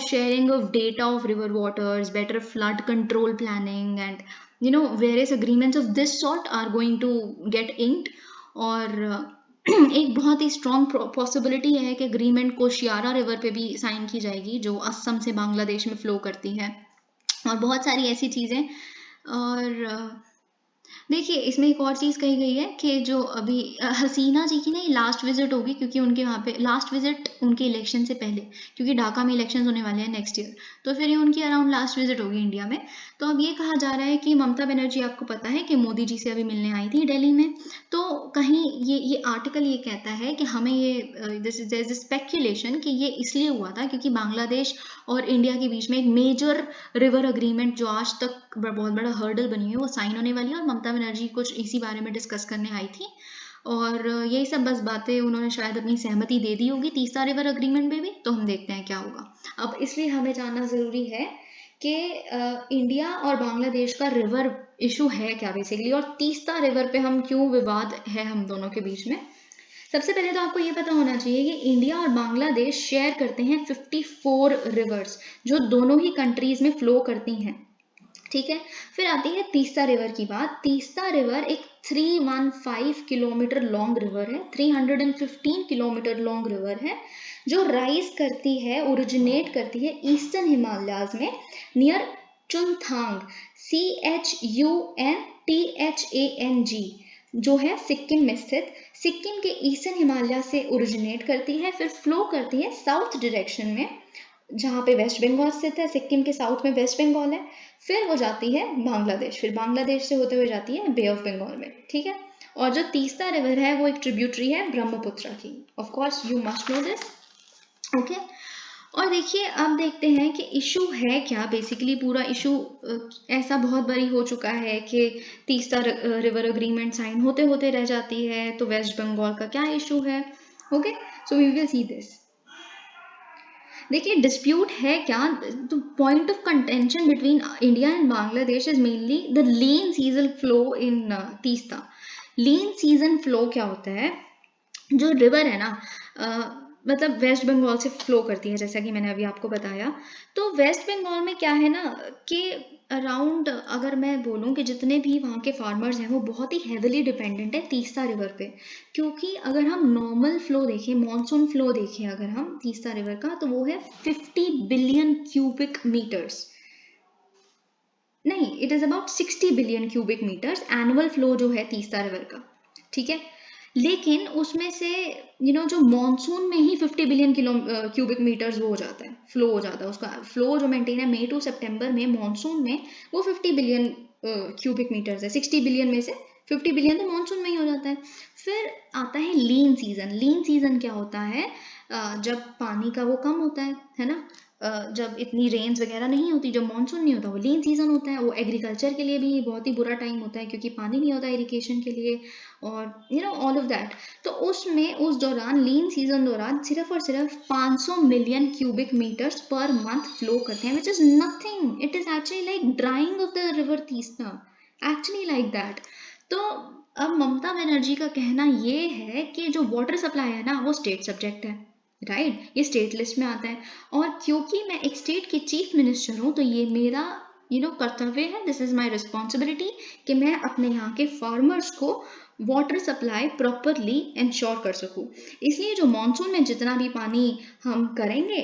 sharing of data of river waters, better flood control planning and various agreements of this sort are going to get inked। और एक बहुत ही स्ट्रॉन्ग पॉसिबिलिटी है कि अग्रीमेंट कोशियारा रिवर पे भी साइन की जाएगी, जो असम से बांग्लादेश में फ्लो करती है, और बहुत सारी ऐसी चीज़ें। और देखिए इसमें एक और चीज़ कही गई है कि जो अभी हसीना जी की ना लास्ट विजिट होगी, क्योंकि उनके वहाँ पे लास्ट विजिट उनके इलेक्शन से पहले, क्योंकि ढाका में इलेक्शंस होने वाले हैं नेक्स्ट ईयर, तो फिर ये उनकी अराउंड लास्ट विजिट होगी इंडिया में। तो अब ये कहा जा रहा है कि ममता बनर्जी, आपको पता है कि मोदी जी से अभी मिलने आई थी दिल्ली में, तो कहीं ये आर्टिकल ये कहता है कि हमें ये दिस इज स्पेक्यूलेशन कि ये इसलिए हुआ था क्योंकि बांग्लादेश और इंडिया के बीच में एक मेजर रिवर अग्रीमेंट जो आज तक बहुत बड़ा हर्डल बनी है वो साइन होने वाली है, और ममता बनर्जी कुछ इसी बारे में डिस्कस करने आई थी, और यही सब बस बातें, उन्होंने शायद अपनी सहमति दे दी होगी तीसरा रिवर अग्रीमेंट में भी, तो हम देखते हैं क्या होगा। अब इसलिए हमें जानना ज़रूरी है कि इंडिया और बांग्लादेश का रिवर इशू है क्या बेसिकली, और तीसरा रिवर पे हम क्यों विवाद है हम दोनों के बीच में। सबसे पहले तो आपको ये पता होना चाहिए कि इंडिया और बांग्लादेश शेयर करते हैं 54 रिवर्स, जो दोनों ही कंट्रीज में फ्लो करती हैं, ठीक है। फिर आती है तीस्ता रिवर की बात। तीस्ता रिवर एक 315 किलोमीटर लॉन्ग रिवर है, 315 किलोमीटर लॉन्ग रिवर है, जो राइज करती है, ओरिजिनेट करती है ईस्टर्न हिमालयाज में, नियर चुनथांग, CHUNTHANG, जो है सिक्किम में स्थित, सिक्किम के ईस्टर्न हिमालय से ओरिजिनेट करती है, फिर फ्लो करती है साउथ डायरेक्शन में, जहाँ पे वेस्ट बंगाल स्थित है। सिक्किम के साउथ में वेस्ट बंगाल है, फिर वो जाती है बांग्लादेश, फिर बांग्लादेश से होते हुए जाती है बे ऑफ बंगाल में, ठीक है। और जो तीस्ता रिवर है वो एक ट्रिब्यूटरी है ब्रह्मपुत्र की। Of course you must know this, okay. और देखिए अब देखते हैं कि इशू है क्या। बेसिकली पूरा इशू ऐसा बहुत बारी हो चुका है कि तीस्ता रिवर एग्रीमेंट साइन होते होते रह जाती है, तो वेस्ट बंगाल का क्या इशू है, okay. So we will see this. देखिए डिस्प्यूट है क्या, the point of contention between India and Bangladesh is mainly the lean season flow in Teesta. Lean season flow क्या होता है, जो रिवर है ना मतलब वेस्ट बंगाल से फ्लो करती है, जैसा कि मैंने अभी आपको बताया। तो वेस्ट बंगाल में क्या है ना कि अराउंड, अगर मैं बोलूँ कि जितने भी वहाँ के फार्मर्स हैं वो बहुत ही हेविली डिपेंडेंट है तीस्ता रिवर पे। क्योंकि अगर हम नॉर्मल फ्लो देखें, मॉनसून फ्लो देखें अगर हम तीस्ता रिवर का, तो वो है 50 बिलियन क्यूबिक मीटर्स, नहीं it is about 60 billion cubic metres annual flow जो है तीस्ता रिवर का, ठीक है। लेकिन उसमें से जो मॉनसून में ही 50 बिलियन क्यूबिक मीटर्स वो हो जाता है, फ्लो हो जाता है। उसका फ्लो जो मेंटेन है मई टू सितंबर में, मॉनसून में वो 50 बिलियन क्यूबिक मीटर्स है। 60 बिलियन में से 50 बिलियन तो मॉनसून में ही हो जाता है। फिर आता है लीन सीजन। लीन सीजन क्या होता है, जब पानी का वो कम होता है ना, जब इतनी रेंज वगैरह नहीं होती, जब मानसून नहीं होता, वो लीन सीजन होता है। वो एग्रीकल्चर के लिए भी बहुत ही बुरा टाइम होता है, क्योंकि पानी नहीं होता इरिगेशन के लिए, और ऑल ऑफ दैट। तो उसमें उस दौरान, लीन सीजन दौरान, सिर्फ और सिर्फ 500 million cubic metres per month flow करते हैं, which is nothing. It is actually like drying of the river Teesta, actually like that. तो अब ममता बनर्जी का कहना ये है कि जो वाटर सप्लाई है ना वो स्टेट सब्जेक्ट है, राइट, ये स्टेट लिस्ट में आता है। और क्योंकि मैं एक स्टेट की चीफ मिनिस्टर हूँ, तो ये मेरा कर्तव्य है, दिस इज माई रिस्पॉन्सिबिलिटी, कि मैं अपने यहाँ के फार्मर्स को वाटर सप्लाई प्रॉपरली इंश्योर कर सकूँ। इसलिए जो मानसून में जितना भी पानी हम करेंगे,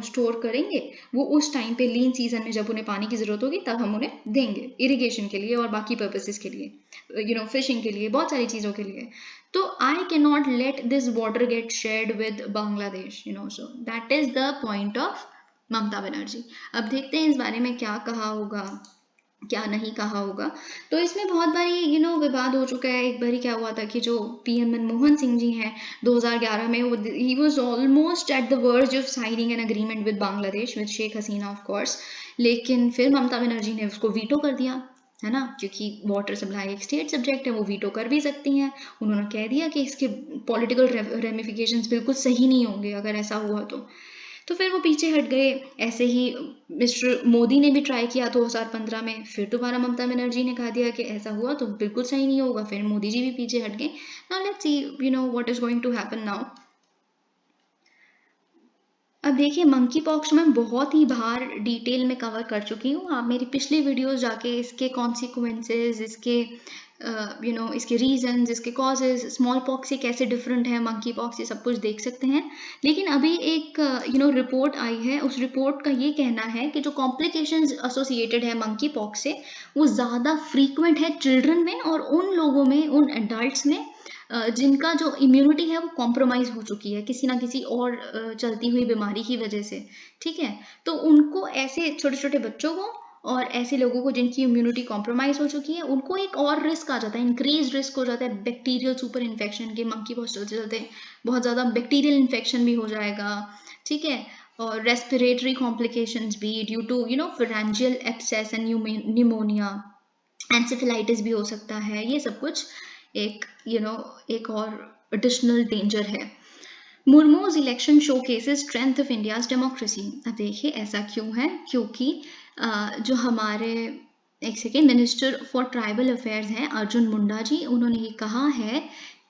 स्टोर करेंगे, वो उस टाइम पे लीन सीजन में जब उन्हें पानी की जरूरत होगी तब हम उन्हें देंगे, इरिगेशन के लिए और बाकी पर्पसेस के लिए, फिशिंग के लिए, बहुत सारी चीज़ों के लिए। तो I cannot let this water get shared with Bangladesh, so that is the point of Mamata Banerjee. अब देखते हैं इस बारे में क्या कहा होगा, क्या नहीं कहा होगा। तो इसमें बहुत बारी विवाद हो चुका है। एक बारी क्या हुआ था कि जो पीएम मनमोहन सिंह जी हैं 2011 में, he was almost at the verge of signing an agreement with Bangladesh with Sheikh Hasina of course, लेकिन फिर ममता बनर्जी ने उसको वीटो कर दिया, है ना, क्योंकि वाटर सप्लाई एक स्टेट सब्जेक्ट है, वो वीटो कर भी सकती हैं। उन्होंने कह दिया कि इसके पॉलिटिकल रेमिफिकेशंस बिल्कुल सही नहीं होंगे अगर ऐसा हुआ तो फिर वो पीछे हट गए। ऐसे ही मिस्टर मोदी ने भी ट्राई किया 2015 में, फिर दोबारा ममता बनर्जी ने कहा दिया कि ऐसा हुआ तो बिल्कुल सही नहीं होगा, फिर मोदी जी भी पीछे हट गए। Now let's see what is going to happen now. अब देखिए मंकी पॉक्स में बहुत ही बाहर डिटेल में कवर कर चुकी हूँ। आप मेरी पिछली वीडियोस जाके इसके कॉन्सिक्वेंसेस, इसके इसके रीजंस, इसके कॉजेज, स्मॉल पॉक्स से कैसे डिफरेंट है मंकी पॉक्स, ये सब कुछ देख सकते हैं। लेकिन अभी एक रिपोर्ट आई है, उस रिपोर्ट का ये कहना है कि जो कॉम्प्लिकेशंस एसोसिएटेड है मंकी पॉक्स से, वो ज़्यादा फ्रीक्वेंट है चिल्ड्रन में और उन लोगों में, उन एडल्ट्स में जिनका जो इम्यूनिटी है वो कॉम्प्रोमाइज हो चुकी है किसी ना किसी और चलती हुई बीमारी की वजह से, ठीक है। तो उनको, ऐसे छोटे छोटे बच्चों को और ऐसे लोगों को जिनकी इम्यूनिटी कॉम्प्रोमाइज हो चुकी है, उनको एक और रिस्क आ जाता है, इंक्रीज रिस्क हो जाता है बैक्टीरियल सुपर इन्फेक्शन के। मंकी पॉक्स चलते चलते बहुत ज़्यादा बैक्टीरियल इन्फेक्शन भी हो जाएगा, ठीक है। और रेस्पिरेटरी कॉम्प्लिकेशंस भी due to pharyngeal abscess and pneumonia, encephalitis भी हो सकता है। ये सब कुछ एक एक और एडिशनल डेंजर है। Murmu's election showcases strength of India's democracy. अब देखिए ऐसा क्यों है, क्योंकि जो हमारे एक second minister for tribal affairs हैं अर्जुन मुंडा जी, उन्होंने ये कहा है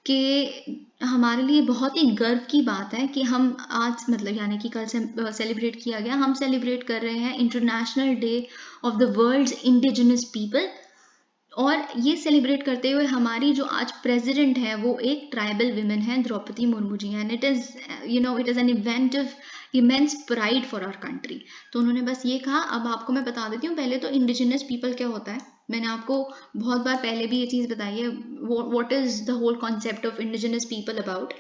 कि हमारे लिए बहुत ही गर्व की बात है कि हम आज, मतलब यानी कि कल से सेलिब्रेट किया गया, हम सेलिब्रेट कर रहे हैं international day of the world's indigenous people. और ये सेलिब्रेट करते हुए हमारी जो आज प्रेसिडेंट है वो एक ट्राइबल विमेन है, Draupadi Murmu ji. And it is it is an event of immense pride for our country. तो उन्होंने बस ये कहा। अब आपको मैं बता देती हूँ पहले तो इंडिजिनस पीपल क्या होता है। मैंने आपको बहुत बार पहले भी ये चीज़ बताई है, what is the whole concept of indigenous people about.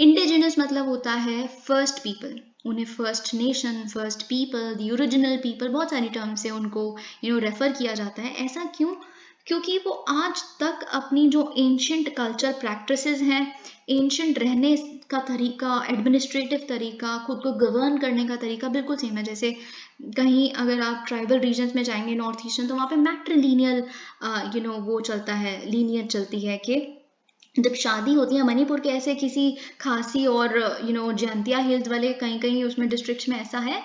Indigenous मतलब होता है फर्स्ट पीपल, उन्हें first nation, first people, the original people, बहुत सारी टर्म से उनको रेफर किया जाता है। ऐसा क्यों? क्योंकि वो आज तक अपनी जो एंशंट कल्चर प्रैक्टिसेस हैं, एंशंट रहने का तरीका, एडमिनिस्ट्रेटिव तरीका, खुद को गवर्न करने का तरीका बिल्कुल सेम है। जैसे कहीं अगर आप ट्राइबल रीजन्स में जाएंगे नॉर्थ ईस्टर्न, तो वहाँ पे मैट्रिलिनियल वो चलता है, लीनियज चलती है कि जब शादी होती है, मणिपुर के ऐसे किसी खासी और जयंतिया हिल्स वाले कहीं कहीं उसमें डिस्ट्रिक्ट्स में ऐसा है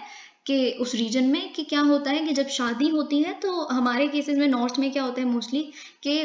कि उस रीजन में कि क्या होता है कि जब शादी होती है तो हमारे केसेस में नॉर्थ में क्या होता है मोस्टली कि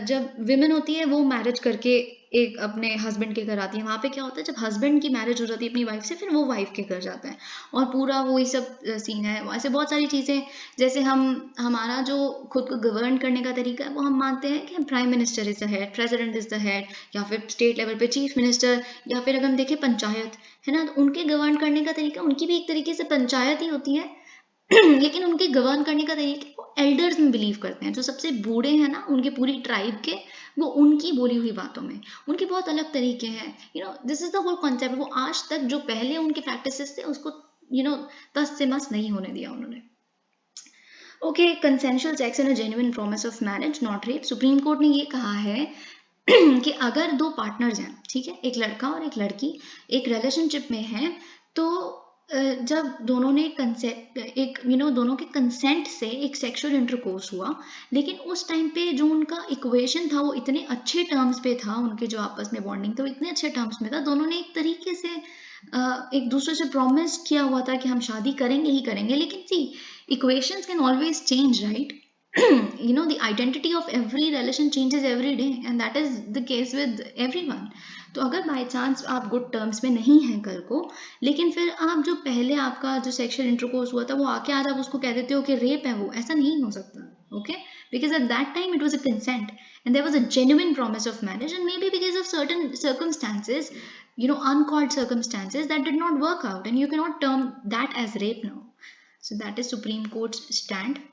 जब विमेन होती है वो मैरिज करके एक अपने हस्बैंड के घर आती है। वहाँ पे क्या होता है, जब हस्बैंड की मैरिज हो जाती है अपनी वाइफ से, फिर वो वाइफ के घर जाता है और पूरा वही सब सीन है। ऐसे बहुत सारी चीज़ें, जैसे हमारा जो खुद को गवर्न करने का तरीका है वो हम मानते हैं कि prime minister is the head, president is the head, या फिर स्टेट लेवल पे चीफ मिनिस्टर, या फिर अगर हम देखें पंचायत है ना, तो उनके गवर्न करने का तरीका, उनकी भी एक तरीके से पंचायत ही होती है लेकिन उनके गवर्न करने का तरीका वो एल्डर्स में बिलीव करते हैं। जो सबसे बूढ़े हैं ना उनके पूरी ट्राइब के, वो उनकी बोली हुई बातों में उनके बहुत अलग तरीके हैं। This is the whole concept. वो आज तक जो पहले उनके प्रैक्टिसेस थे उसको तस से मस नहीं होने दिया उन्होंने। Okay, consensual sex and a genuine promise of marriage not rape. Supreme court ने ये कहा है कि अगर दो पार्टनर्स हैं, ठीक है, एक लड़का और एक लड़की एक रिलेशनशिप में हैं, तो जब दोनों ने दोनों के कंसेंट से एक सेक्सुअल इंटरकोर्स हुआ, लेकिन उस टाइम पे जो उनका इक्वेशन था वो इतने अच्छे टर्म्स पे था, उनके जो आपस में बॉन्डिंग था वो इतने अच्छे टर्म्स में था, दोनों ने एक तरीके से एक दूसरे से प्रॉमिस किया हुआ था कि हम शादी करेंगे ही करेंगे। लेकिन see, equations can always change, right? the identity of every relation changes every day, and that is the case with everyone. तो अगर बाय चांस आप गुड टर्म्स में नहीं हैं कल को, लेकिन फिर आप जो पहले आपका जो सेक्सुअल इंटरकोर्स हुआ था वो आके आज आप उसको कह देते हो कि रेप है, वो ऐसा नहीं हो सकता। Okay, because at that time it was a consent and there was a genuine promise of marriage, and maybe because of certain circumstances, uncalled circumstances, that did not work out, and you cannot term that as rape now. So that is Supreme Court's stand.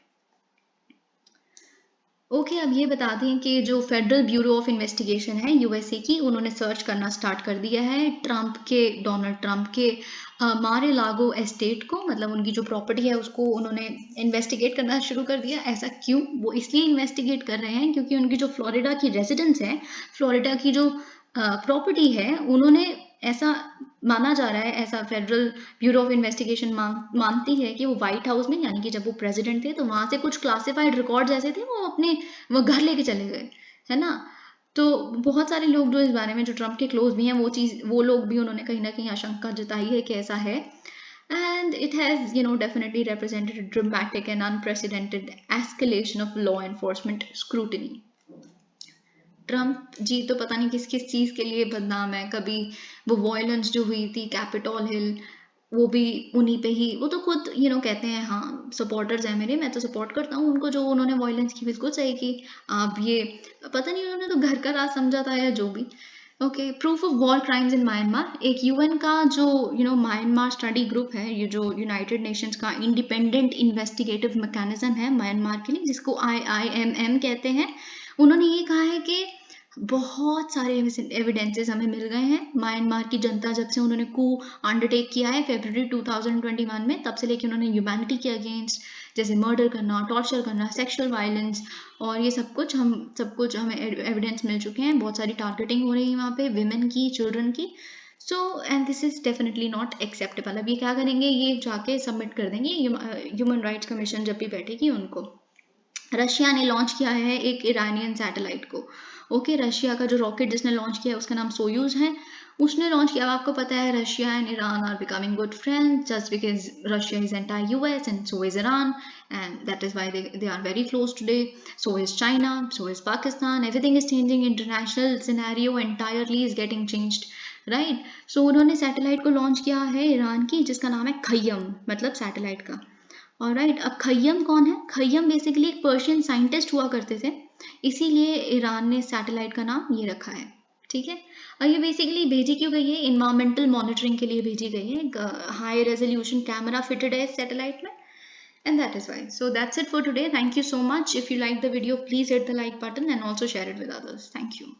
Okay, अब ये बता दें कि जो federal bureau of investigation है USA की, उन्होंने search करना स्टार्ट कर दिया है डोनाल्ड ट्रंप के मारे लागो एस्टेट को, मतलब उनकी जो प्रॉपर्टी है उसको उन्होंने इन्वेस्टिगेट करना शुरू कर दिया। ऐसा क्यों? वो इसलिए इन्वेस्टिगेट कर रहे हैं क्योंकि उनकी जो फ्लोरिडा की रेजिडेंस है, फ्लोरिडा की जो प्रॉपर्टी है, उन्होंने ऐसा माना जा रहा है, ऐसा फेडरल ब्यूरो ऑफ इन्वेस्टिगेशन मानती है कि वो व्हाइट हाउस में, यानी कि जब वो प्रेसिडेंट थे तो वहां से कुछ क्लासिफाइड रिकॉर्ड ऐसे थे वो घर लेके चले गए, है ना। तो बहुत सारे लोग जो इस बारे में, जो ट्रम्प के क्लोज भी हैं, वो लोग भी उन्होंने कहीं ना कहीं आशंका जताई है कि ऐसा है। And it has definitely represented a dramatic and unprecedented escalation of law enforcement scrutiny. Trump ji तो पता नहीं किस किस चीज़ के लिए बदनाम है। कभी वो वायलेंस जो हुई थी कैपिटल हिल, वो भी उन्हीं पे ही, वो तो खुद कहते हैं हाँ सपोर्टर्स हैं मेरे, मैं तो सपोर्ट करता हूँ उनको, जो उन्होंने वायलेंस की बिल्कुल सही की। आप ये पता नहीं उन्होंने तो घर का राज समझा था या जो भी। Okay, proof of war crimes in Myanmar. एक यूएन का जो म्यांमार स्टडी ग्रुप है, ये जो यूनाइटेड नेशंस का इंडिपेंडेंट इन्वेस्टिगेटिव मैकेनिज्म है म्यांमार के लिए, जिसको IIMM कहते हैं, उन्होंने ये कहा है कि बहुत सारे एविडेंसेस हमें मिल गए हैं। म्यांमार की जनता जब से उन्होंने कू अंडरटेक किया है फरवरी 2021 में, तब से लेकर उन्होंने ह्यूमैनिटी के अगेंस्ट, जैसे मर्डर करना, टॉर्चर करना, सेक्सुअल वायलेंस, और ये सब कुछ हमें एविडेंस मिल चुके हैं। बहुत सारी टारगेटिंग हो रही है वहाँ पे विमेन की, चिल्ड्रन की। So and this is definitely not acceptable. अब ये क्या करेंगे, ये जाके सबमिट कर देंगे ह्यूमन राइट्स कमीशन जब भी बैठेगी उनको। रशिया ने लॉन्च किया है एक ईरानियन सैटेलाइट को। ओके, रशिया का जो रॉकेट जिसने लॉन्च किया है उसका नाम सोयूज है, उसने लॉन्च किया। आपको पता है Russia and Iran are becoming good friends just because Russia is anti US and so is Iran, and that is why they are very close today. So is China, so is Pakistan, everything is changing, international scenario entirely is getting changed, right. So उन्होंने satellite को launch किया है Iran की, जिसका नाम है खय्यम, मतलब satellite का। ऑलराइट, अब खय्यम कौन है? खय्यम बेसिकली एक पर्शियन साइंटिस्ट हुआ करते थे, इसीलिए ईरान ने सैटेलाइट का नाम ये रखा है, ठीक है। और ये बेसिकली भेजी क्यों गई है, इन्वायरमेंटल मॉनिटरिंग के लिए भेजी गई है, हाई रेजोल्यूशन कैमरा फिटेड है सैटेलाइट में, and that is why. So that's it for today. Thank you so much. If you like the video, please hit the like button and also share it with others. Thank you.